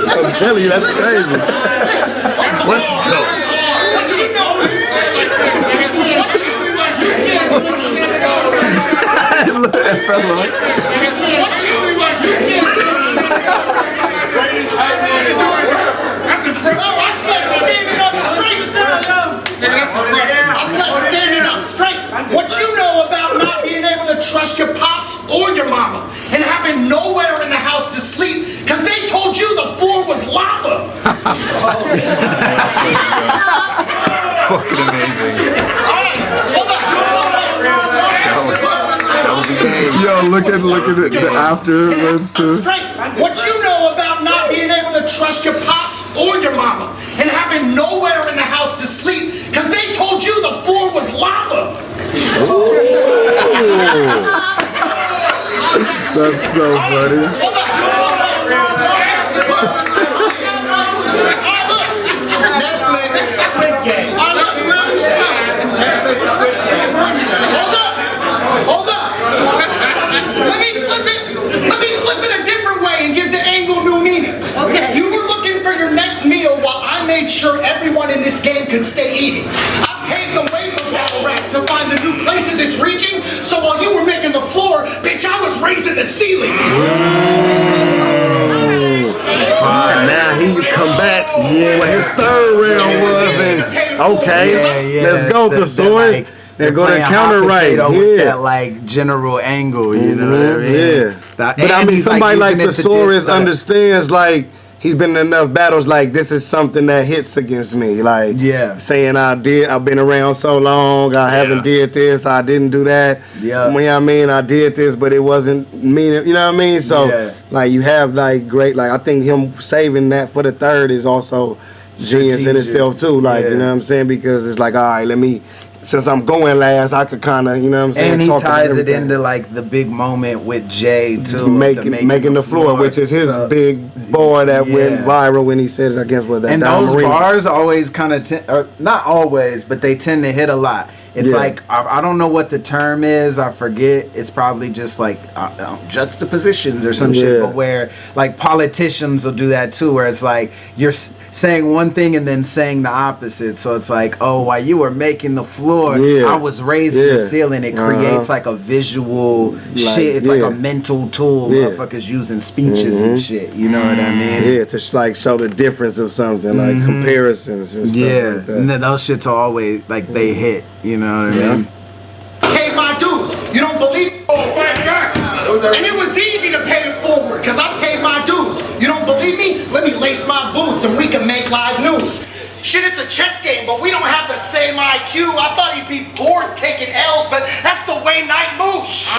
S3: I'm telling you, that's crazy.
S7: Let's go. What you know?
S6: That's impressive.
S7: No, I slept standing up straight.
S6: That's impressive.
S7: I slept standing up straight. What you know about not being able to trust your pops or your mama and having nowhere in the house to sleep because they told you the floor was lava.
S1: Fucking amazing.
S2: Yo, look at it the afterwards too.
S7: What you know about not being able to trust your pops or your mama and having nowhere in the house to sleep because they told you the floor was lava.
S2: That's so funny.
S7: Hold up. Let me flip it a different way and give the angle new meaning. Okay. You were looking for your next meal while I made sure everyone in this game could stay eating. I paved the way for battle rap to find the new places it's reaching. So while you were making the floor, bitch, I was raising the ceiling.
S3: Now he combats what his third round was, and let's go thesaurus. They're going to counter right.
S2: With that like general angle, you know what I mean?
S3: Yeah. But I mean, somebody like thesaurus understands like he's been in enough battles. Like this is something that hits against me. Like saying I've been around so long. I haven't did this. I didn't do that. Yeah. You know what I mean? I did this, but it wasn't me. You know what I mean? So like you have like great. Like I think him saving that for the third is also genius in itself too. Like you know what I'm saying? Because it's like all right, let me since I'm going last, I could kind of, you know what I'm saying?
S2: And he
S3: talk about
S2: ties it
S3: everything.
S2: into like the big moment with Jay too,
S3: making the floor, which is his big bar that went viral when he said it against that.
S2: And
S3: Don
S2: those
S3: Marino.
S2: bars always kind of, not always, but they tend to hit a lot. It's like I don't know what the term is. I forget. It's probably just like juxtapositions or some shit. But where like politicians will do that too, where it's like you're saying one thing and then saying the opposite. So it's like, oh, while you were making the floor, I was raising the ceiling. It creates like a visual shit. It's like a mental tool. Motherfuckers using speeches and shit. You know what I mean?
S3: Yeah, to like show the difference of something, like comparisons and stuff like that.
S2: And then those shits are always like they hit. You know what I mean?
S7: Paid my dues. You don't believe? Oh, fight back. And it was easy to pay it forward because I paid my dues. You don't believe me? Let me lace my boots and we can make live news. Shit, it's a chess game, but we don't have the same IQ. I thought he'd be bored taking L's, but that's the way Knight moves.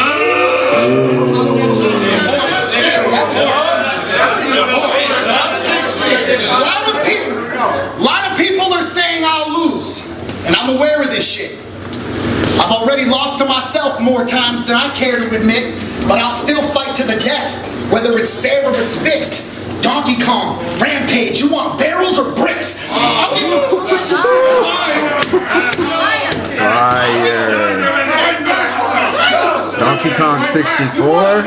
S7: A lot of people are saying I'll lose, and I'm aware of this shit. I've already lost to myself more times than I care to admit, but I'll still fight to the death, whether it's fair or it's fixed. Donkey Kong, Rampage, you want barrels or bricks? I'll give you...
S2: Donkey Kong 64,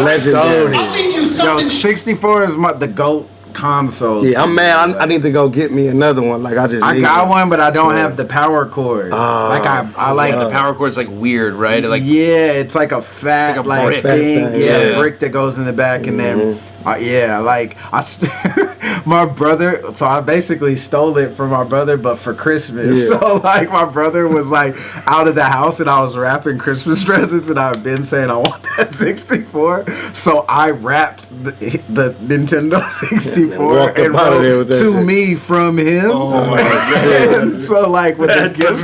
S2: legendary.
S7: I'll leave you something.
S2: Yo, 64 is the GOAT console.
S3: Yeah, I'm mad. I need to go get me another one. Like I
S2: got one, but I don't have the power cord. I like
S1: the power cord's like weird, right? Like
S2: it's like a fat
S1: brick
S2: thing. Brick that goes in the back, and then my brother. So I basically stole it from my brother, but for Christmas. So like my brother was like out of the house, and I was wrapping Christmas presents, and I've been saying I want that 64. So I wrapped the Nintendo 64 and wrote to me from him.
S1: Oh my god!
S2: So like with the gifts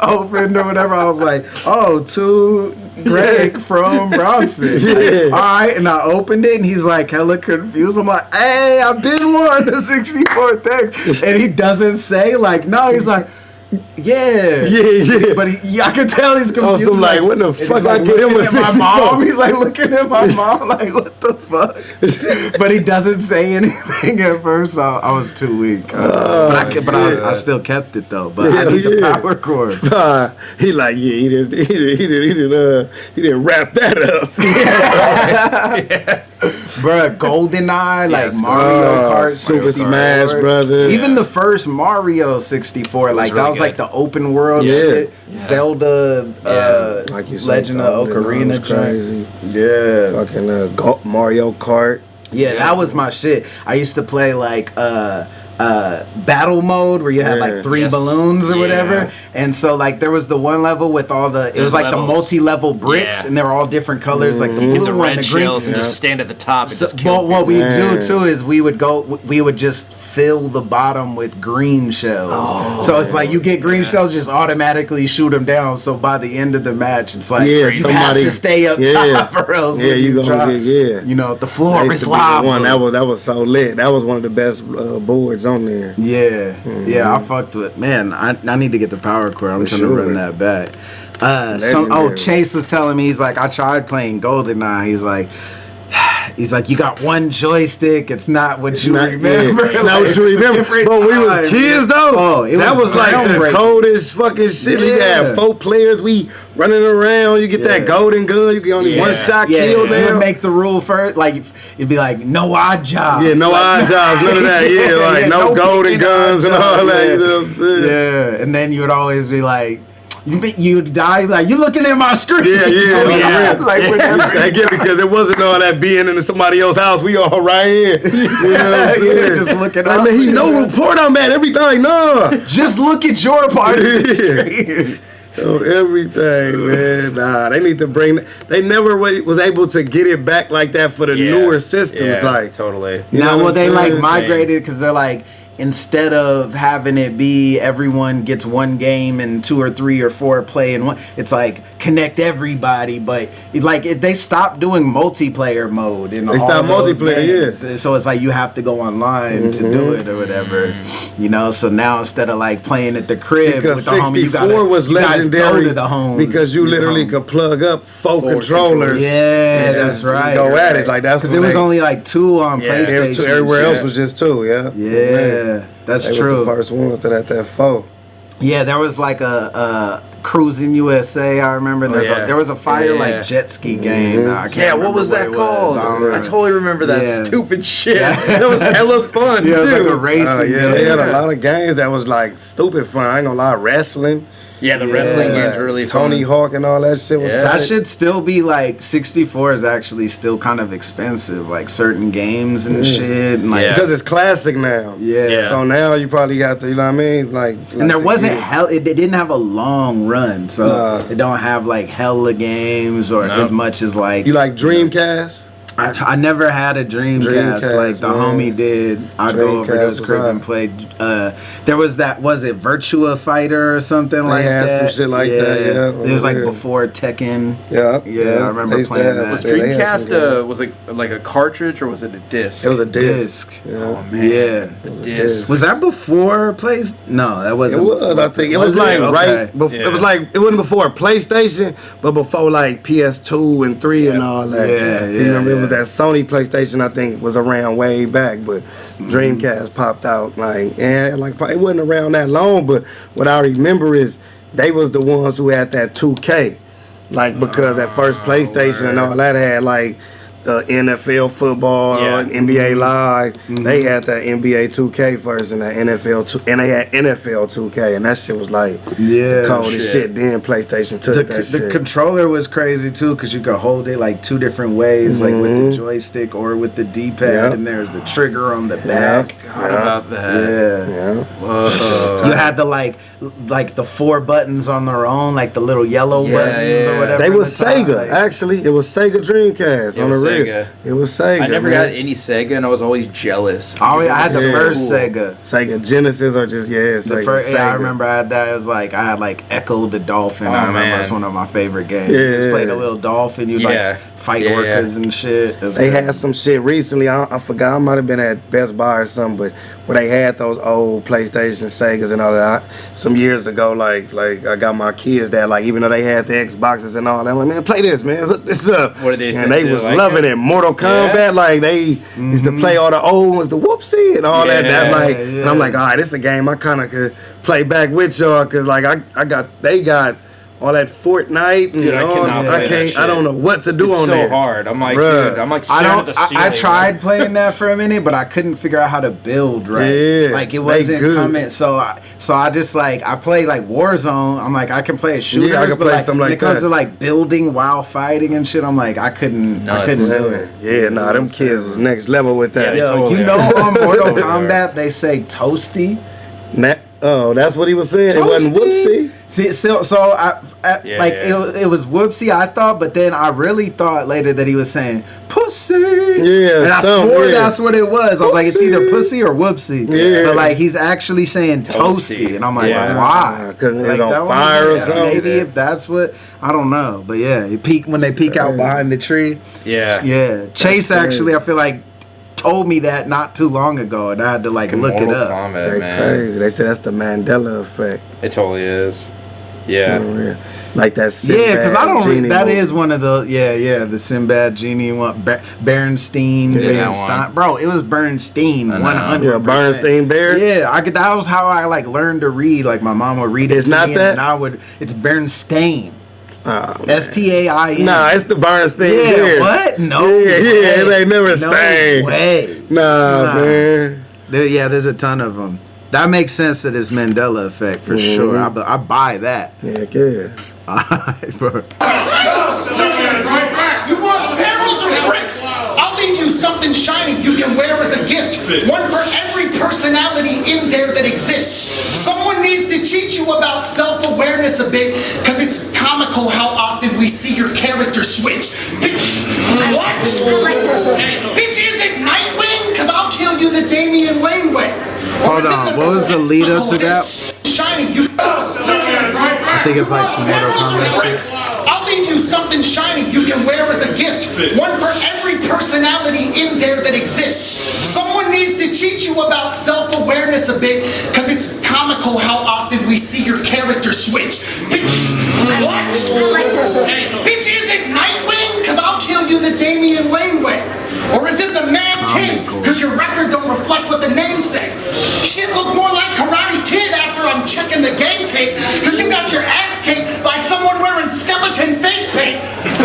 S2: opened or whatever, I was like, oh, to Greg from Bronson. Like, all right, and I opened it, and he's like hella confused. I'm like, hey, I've been one the 64 thing, and he doesn't say like no. He's like, yeah. But I could tell he's confused.
S3: Also, like, what the fuck? I get him a 64.
S2: He's like looking at my mom, like, what the fuck? But he doesn't say anything at first. So I was too weak. I still kept it though. But I need the power cord.
S3: He like, he didn't wrap that up.
S2: Bruh, GoldenEye, like Mario Kart,
S3: Super Smash Brothers.
S2: Even the first Mario 64, like that was like the open world shit. Zelda,
S3: like you said,
S2: Legend of Ocarina,
S3: crazy.
S2: Yeah,
S3: fucking Mario Kart.
S2: Yeah, that was my shit. I used to play like battle mode where you had like 3 balloons or whatever, and so like there was the one level with all the it was like the multi-level bricks and they were all different colors, like the blue
S1: the
S2: one,
S1: red
S2: the green,
S1: shells, and just stand at the top. And just
S2: but what we do too is we would just fill the bottom with green shells. So it's like you get green shells, just automatically shoot them down. So by the end of the match, it's like you have to stay up top or else
S3: you gonna get
S2: you know the floor is lava.
S3: That was so lit. That was one of the best boards on there.
S2: Yeah, I fucked with. Man, I need to get the power cord. I'm trying to run that back. Chase was telling me, he's like, I tried playing GoldenEye. He's like, you got one joystick. It's not what you remember.
S3: Not what you remember. But we was kids though. That was like the coldest fucking shit. We had 4 players. We running around. You get that golden gun. You get only one shot kill now.
S2: You would make the rule first. Like it'd be like no odd jobs.
S3: Yeah, no odd jobs. None of that. Yeah, like no golden guns and all that. You know what I'm saying?
S2: Yeah, and then you would always be like. You die like you looking at my screen.
S3: Like I get it, because it wasn't all that being in somebody else's house. We all right here. You know what I'm saying?
S2: Just looking.
S3: I mean, he no report I'm at everything. No,
S2: just look at your part of the screen.
S3: Everything, man. Nah, they need to bring. They never was able to get it back like that for the newer systems. Like
S1: totally.
S2: Now, well, they like migrated because they're like. instead of having it be everyone gets one game and 2 or 3 or 4 play in one, it's like connect everybody. But they stopped doing multiplayer mode. They
S3: stopped multiplayer,
S2: yeah. So it's like you have to go online to do it or whatever, you know. So now instead of like playing at the crib
S3: because
S2: with the home, you
S3: was legendary
S2: go to the home
S3: because you literally could plug up 4 controllers.
S2: Yeah, that's right.
S3: Go at it like that's
S2: because it was only like 2 on PlayStation.
S3: Everywhere else was just 2. Yeah.
S2: Yeah, that's
S3: they
S2: true.
S3: Was the first ones that had that 4.
S2: Yeah, there was like a Cruising USA. I remember there was a fire like jet ski game. I can't
S8: what was that called? I totally remember that stupid shit. That was hella fun too.
S2: It was like a racing.
S3: They had a lot of games that was like stupid fun. I ain't gonna lie, wrestling.
S8: Yeah, the wrestling games were really fun.
S3: Tony Hawk and all that shit was tight.
S2: That should still be like 64 is actually still kind of expensive, like certain games and shit. And like,
S3: because it's classic now.
S2: Yeah.
S3: So now you probably got to, you know what I mean? Like
S2: and there wasn't it didn't have a long run, so it don't have like hella games or as much as like.
S3: You like Dreamcast?
S2: I never had a Dreamcast like the homie did. I'd go over to his crib and play. There was it Virtua Fighter or something like that?
S3: Some shit like that, yeah.
S2: It was like before Tekken.
S3: Yeah,
S2: I remember playing that.
S8: Was Dreamcast was it like a cartridge or was it a disc?
S3: It was a disc.
S2: Yeah. Oh man,
S8: a disc.
S2: Was that before No, that wasn't.
S3: It was. I think it was like right before. It was like it wasn't before PlayStation, but before like PS2 and 3 and all that.
S2: Yeah.
S3: You remember it was that Sony PlayStation, I think, was around way back, but Dreamcast popped out like it wasn't around that long. But what I remember is they was the ones who had that 2K, like because that first PlayStation and all that had like NFL football, NBA Live. They had that NBA 2K first and that NFL 2, and they had NFL 2K, and that shit was like cold as shit. Then PlayStation took that shit.
S2: The controller was crazy too, because you could hold it like 2 different ways, like with the joystick or with the D-pad, and there's the trigger on the back.
S8: How about that?
S2: Whoa. You had the like the 4 buttons on their own, like the little yellow buttons or whatever.
S3: They was Sega, actually. It was Sega Dreamcast on the real. It was Sega.
S8: I never got any Sega, and I was always jealous.
S2: I had the first Sega.
S3: Sega Genesis or just Sega.
S2: I remember I had that. It was like I had like Echo the Dolphin. I remember it was one of my favorite games. You just played a little dolphin. You like fight orcas and shit.
S3: They had some shit recently. I forgot. I might have been at Best Buy or something, but where they had those old PlayStation Segas and all that. Some years ago, like I got my kids that like even though they had the Xboxes and all that, I'm like, man, play this, man, hook this up.
S8: What did they?
S3: And they was loving it. Mortal Kombat, like they used to play all the old ones, the whoopsie and all that. And I'm like, all right, this is a game I kind of could play back with y'all, cause like they got all that Fortnite and I don't know what to do on there.
S8: It's so hard. I'm like, dude, I'm like staring at the ceiling.
S2: I tried playing that for a minute, but I couldn't figure out how to build right.
S3: Yeah,
S2: like it wasn't coming. So I just like I play like Warzone. I'm like I can play shooters,
S3: I can play something like
S2: when it comes to like building while fighting and shit, I'm like I couldn't do it.
S3: Yeah, them kids is next level with that.
S2: Yeah, you know on Mortal Kombat they say toasty.
S3: Oh, that's what he was saying. Toasty. It wasn't whoopsie.
S2: See, so like it was whoopsie. I thought, but then I really thought later that he was saying pussy.
S3: Yeah,
S2: and I swore that's what it was. Pussy. I was like, it's either pussy or whoopsie. Yeah, but like he's actually saying toasty, and I'm like, why?
S3: Because it's like on fire or something.
S2: Maybe if that's what I don't know, but yeah, when they peek out behind the tree. Yeah. Chase actually, I feel like told me that not too long ago, and I had to like look it up.
S8: Kombat,
S3: man. Crazy. They said that's the Mandela effect.
S8: It totally is. Yeah.
S3: Like that Sinbad
S2: because I don't
S3: Genie
S2: that
S3: movie.
S2: is one of the the Sinbad Genie one. Bernstein. Bro, it was Bernstein 100%.
S3: Yeah, Bernstein Bear.
S2: Yeah, that was how I like learned to read. Like my mom would read it to me, and I would. It's Bernstein. Stain.
S3: Nah, it's the Bernstein.
S2: Yeah, what? No.
S3: Yeah, it ain't never Stain.
S2: No way.
S3: Nah, man.
S2: There's a ton of them. That makes sense that it's Mandela effect for sure. I buy that.
S3: Yeah, good.
S7: You want barrels or bricks? I'll leave you something shiny you can wear as a gift. One for every personality in there that exists. Someone needs to teach you about self-awareness a bit, because it's comical how often we see your character switch. What? Bitch, is it Nightwing? Because I'll kill you the Damian Wayne way. Or is it
S2: What was the lead up to that?
S7: Shiny, you.
S2: I think it's like some Mortal Kombat shit.
S7: I'll leave you something shiny you can wear as a gift. One for every personality in there that exists. Someone needs to teach you about self-awareness a bit, because it's comical how often we see your character switch. What? Bitch, is it Nightwing? Because I'll kill you the Damian Wayne way. Or is it the Man King? Because your record don't reflect what the name say. Shit look more like Karate Kid after I'm checking the game tape, because you got your ass kicked by someone wearing skeleton face paint. $1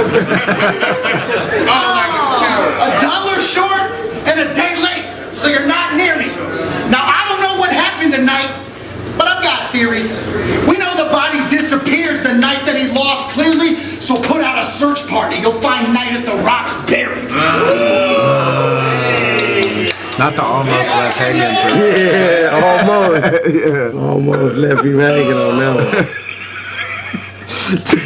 S7: short and a day late, so you're not near me. Now I don't know what happened tonight, but I've got theories. We know the body disappeared the night that he lost clearly, so put out a search party. You'll find Night at the Rocks buried.
S2: Not the almost left hanging.
S3: Yeah, almost. Yeah. Almost left him hanging on that one.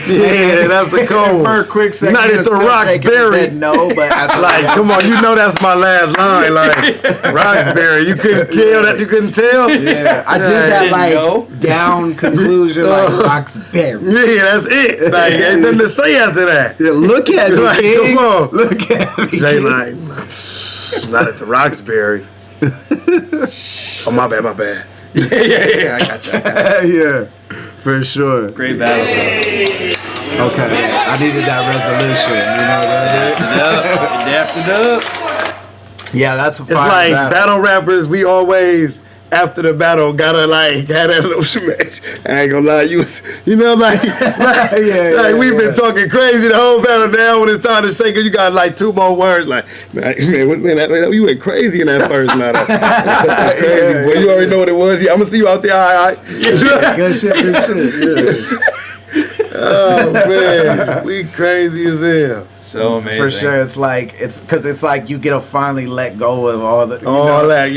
S3: Yeah, that's the code.
S2: For a quick second,
S3: Night at the Rocks buried.
S2: No, but
S3: like, come on, you know that's my last line. Like, Roxbury, you couldn't kill that. You couldn't tell.
S2: Yeah, I did that like down conclusion, like Roxbury.
S3: Yeah, that's it. Like, ain't nothing to say after that.
S2: Yeah, look at me,
S3: like,
S2: King.
S3: come on,
S2: Look at me.
S3: Jay, like, not at the Roxbury. Oh, my bad.
S8: Yeah, I got you.
S2: Yeah, for sure.
S8: Great battle, bro.
S2: Okay, I needed that resolution. You know what I did? Yeah, that's a fire
S3: It's like
S2: battle.
S3: battle rappers, we always, after the battle, gotta like have that little smash. I ain't gonna lie, you know, like we've been talking crazy the whole battle. Now when it's time to shake it, you got like 2 more words. Like, man, you went crazy in that first night. Crazy, boy. You already know what it was. Yeah, I'm gonna see you out there. All right.
S2: Good shit. Yeah.
S3: Oh man, we crazy as hell.
S8: So amazing.
S2: For sure, it's because it's like you get to finally let go of all the
S3: all that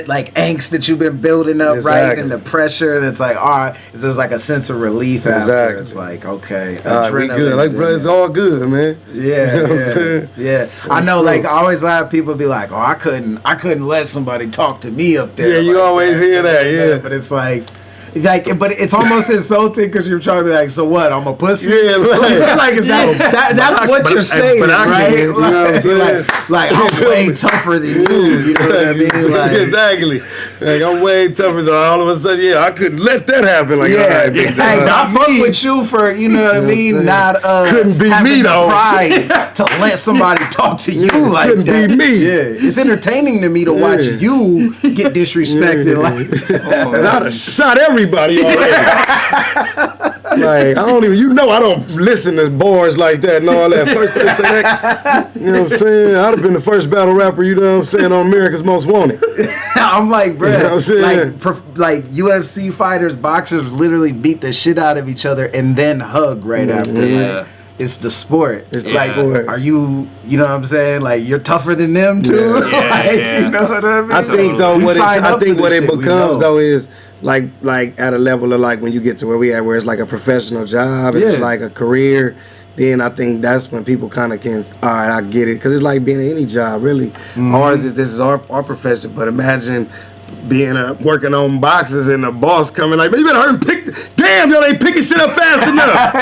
S2: like angst that you've been building up, right? And the pressure that's like, all right, there's like a sense of relief after. It's like, okay,
S3: we good. Like, bro, it's all good, man.
S2: Yeah,
S3: you know what I'm saying?
S2: Yeah. I know, like, I always have people be like, oh, I couldn't let somebody talk to me up there.
S3: Yeah, you
S2: like,
S3: always hear that, yeah.
S2: But it's like, but it's almost insulting because you're trying to be like, so what? I'm a pussy.
S3: Yeah,
S2: like is that's what you're saying, right?
S3: You know what I'm saying?
S2: Like I'm way tougher than you. You know what I mean? Like,
S3: exactly. Like I'm way tougher. So all of a sudden, I couldn't let that happen. Like,
S2: yeah, I fuck with you for you know what I mean. Not
S3: couldn't be
S2: having
S3: me
S2: the
S3: though.
S2: Pride to let somebody talk to you like
S3: couldn't
S2: that.
S3: Be me.
S2: Yeah, it's entertaining to me to watch you get disrespected. Like,
S3: and I'd have shot everybody already. Like, I don't even, I don't listen to bars like that and all that. First person act, you know what I'm saying? I'd have been the first battle rapper, you know what I'm saying, on America's Most Wanted.
S2: I'm like, bro,
S3: you know what I'm saying?
S2: like UFC fighters, boxers literally beat the shit out of each other and then hug right after.
S8: Yeah.
S2: Like, it's the sport.
S3: It's
S2: like,
S3: sport.
S2: Are you know what I'm saying? Like, you're tougher than them too. You know what I mean?
S3: I think though, what it becomes though is like at a level of like when you get to where we at, where it's like a professional job, it's like a career. Then I think that's when people kind of can, all right, I get it, because it's like being in any job, really. Ours is this is our profession, but imagine being working on boxes and the boss coming like, man, you better hurry and pick. Damn, yo, they picking shit up fast enough.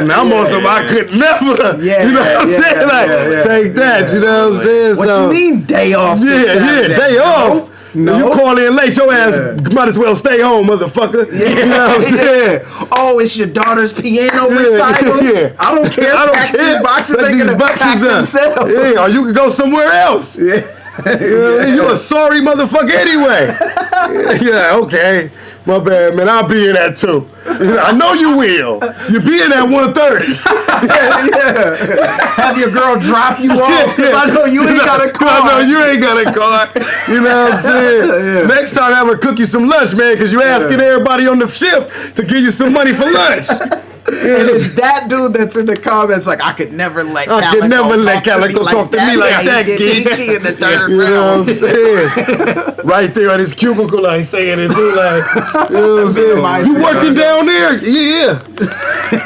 S3: And I'm on some I could never. You know what I'm saying? Like, take that. You know what I'm saying?
S2: What you mean day off?
S3: Day off. No. You call in late, your ass might as well stay home, motherfucker. You know what I'm saying?
S2: Oh, it's your daughter's piano recital? I don't care. These boxes ain't gonna pack themselves.
S3: Yeah, or you can go somewhere else. You're a sorry motherfucker anyway. Okay. My bad, man. I'll be in that too. I know you will. You'll be in that 1:30.
S2: Have your girl drop you off because I know you ain't got a car.
S3: I know you ain't got a car. You know what I'm saying? Next time I have her cook you some lunch, man, because you're asking everybody on the shift to give you some money for lunch.
S2: And it's that dude that's in the comments like, I could never let
S3: Calico talk to me like that,
S2: GEECHI in the third
S3: you know
S2: round.
S3: what I'm saying? Right there at his cubicle, like saying it too, like, you know what I'm saying? You working down there? Yeah.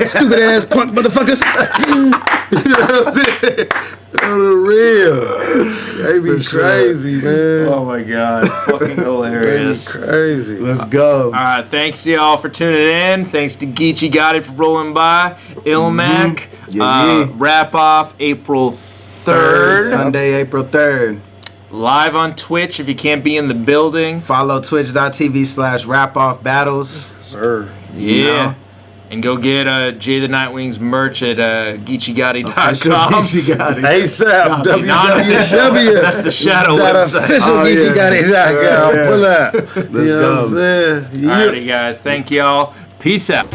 S3: Stupid ass punk motherfuckers. You know what I'm saying? On the real. They be crazy, man.
S1: Oh my god, fucking hilarious.
S3: They be crazy.
S2: Let's go.
S1: All right, thanks y'all for tuning in. Thanks to GEECHI GOTTI for rolling by. ILLMAC. Wrap off April 3rd.
S2: Sunday, April 3rd.
S1: Live on Twitch if you can't be in the building.
S2: Follow twitch.tv/rapoffbattles.
S3: Sir.
S1: Yeah. And go get Jay the Nightwing's merch at GEECHIGOTTI.com.
S3: ASAP. www.
S1: That's the shadow website.
S3: Official GEECHIGOTTI.com. Pull up.
S2: Let's go.
S3: What I'm saying?
S1: Alrighty, guys. Thank y'all. Peace out.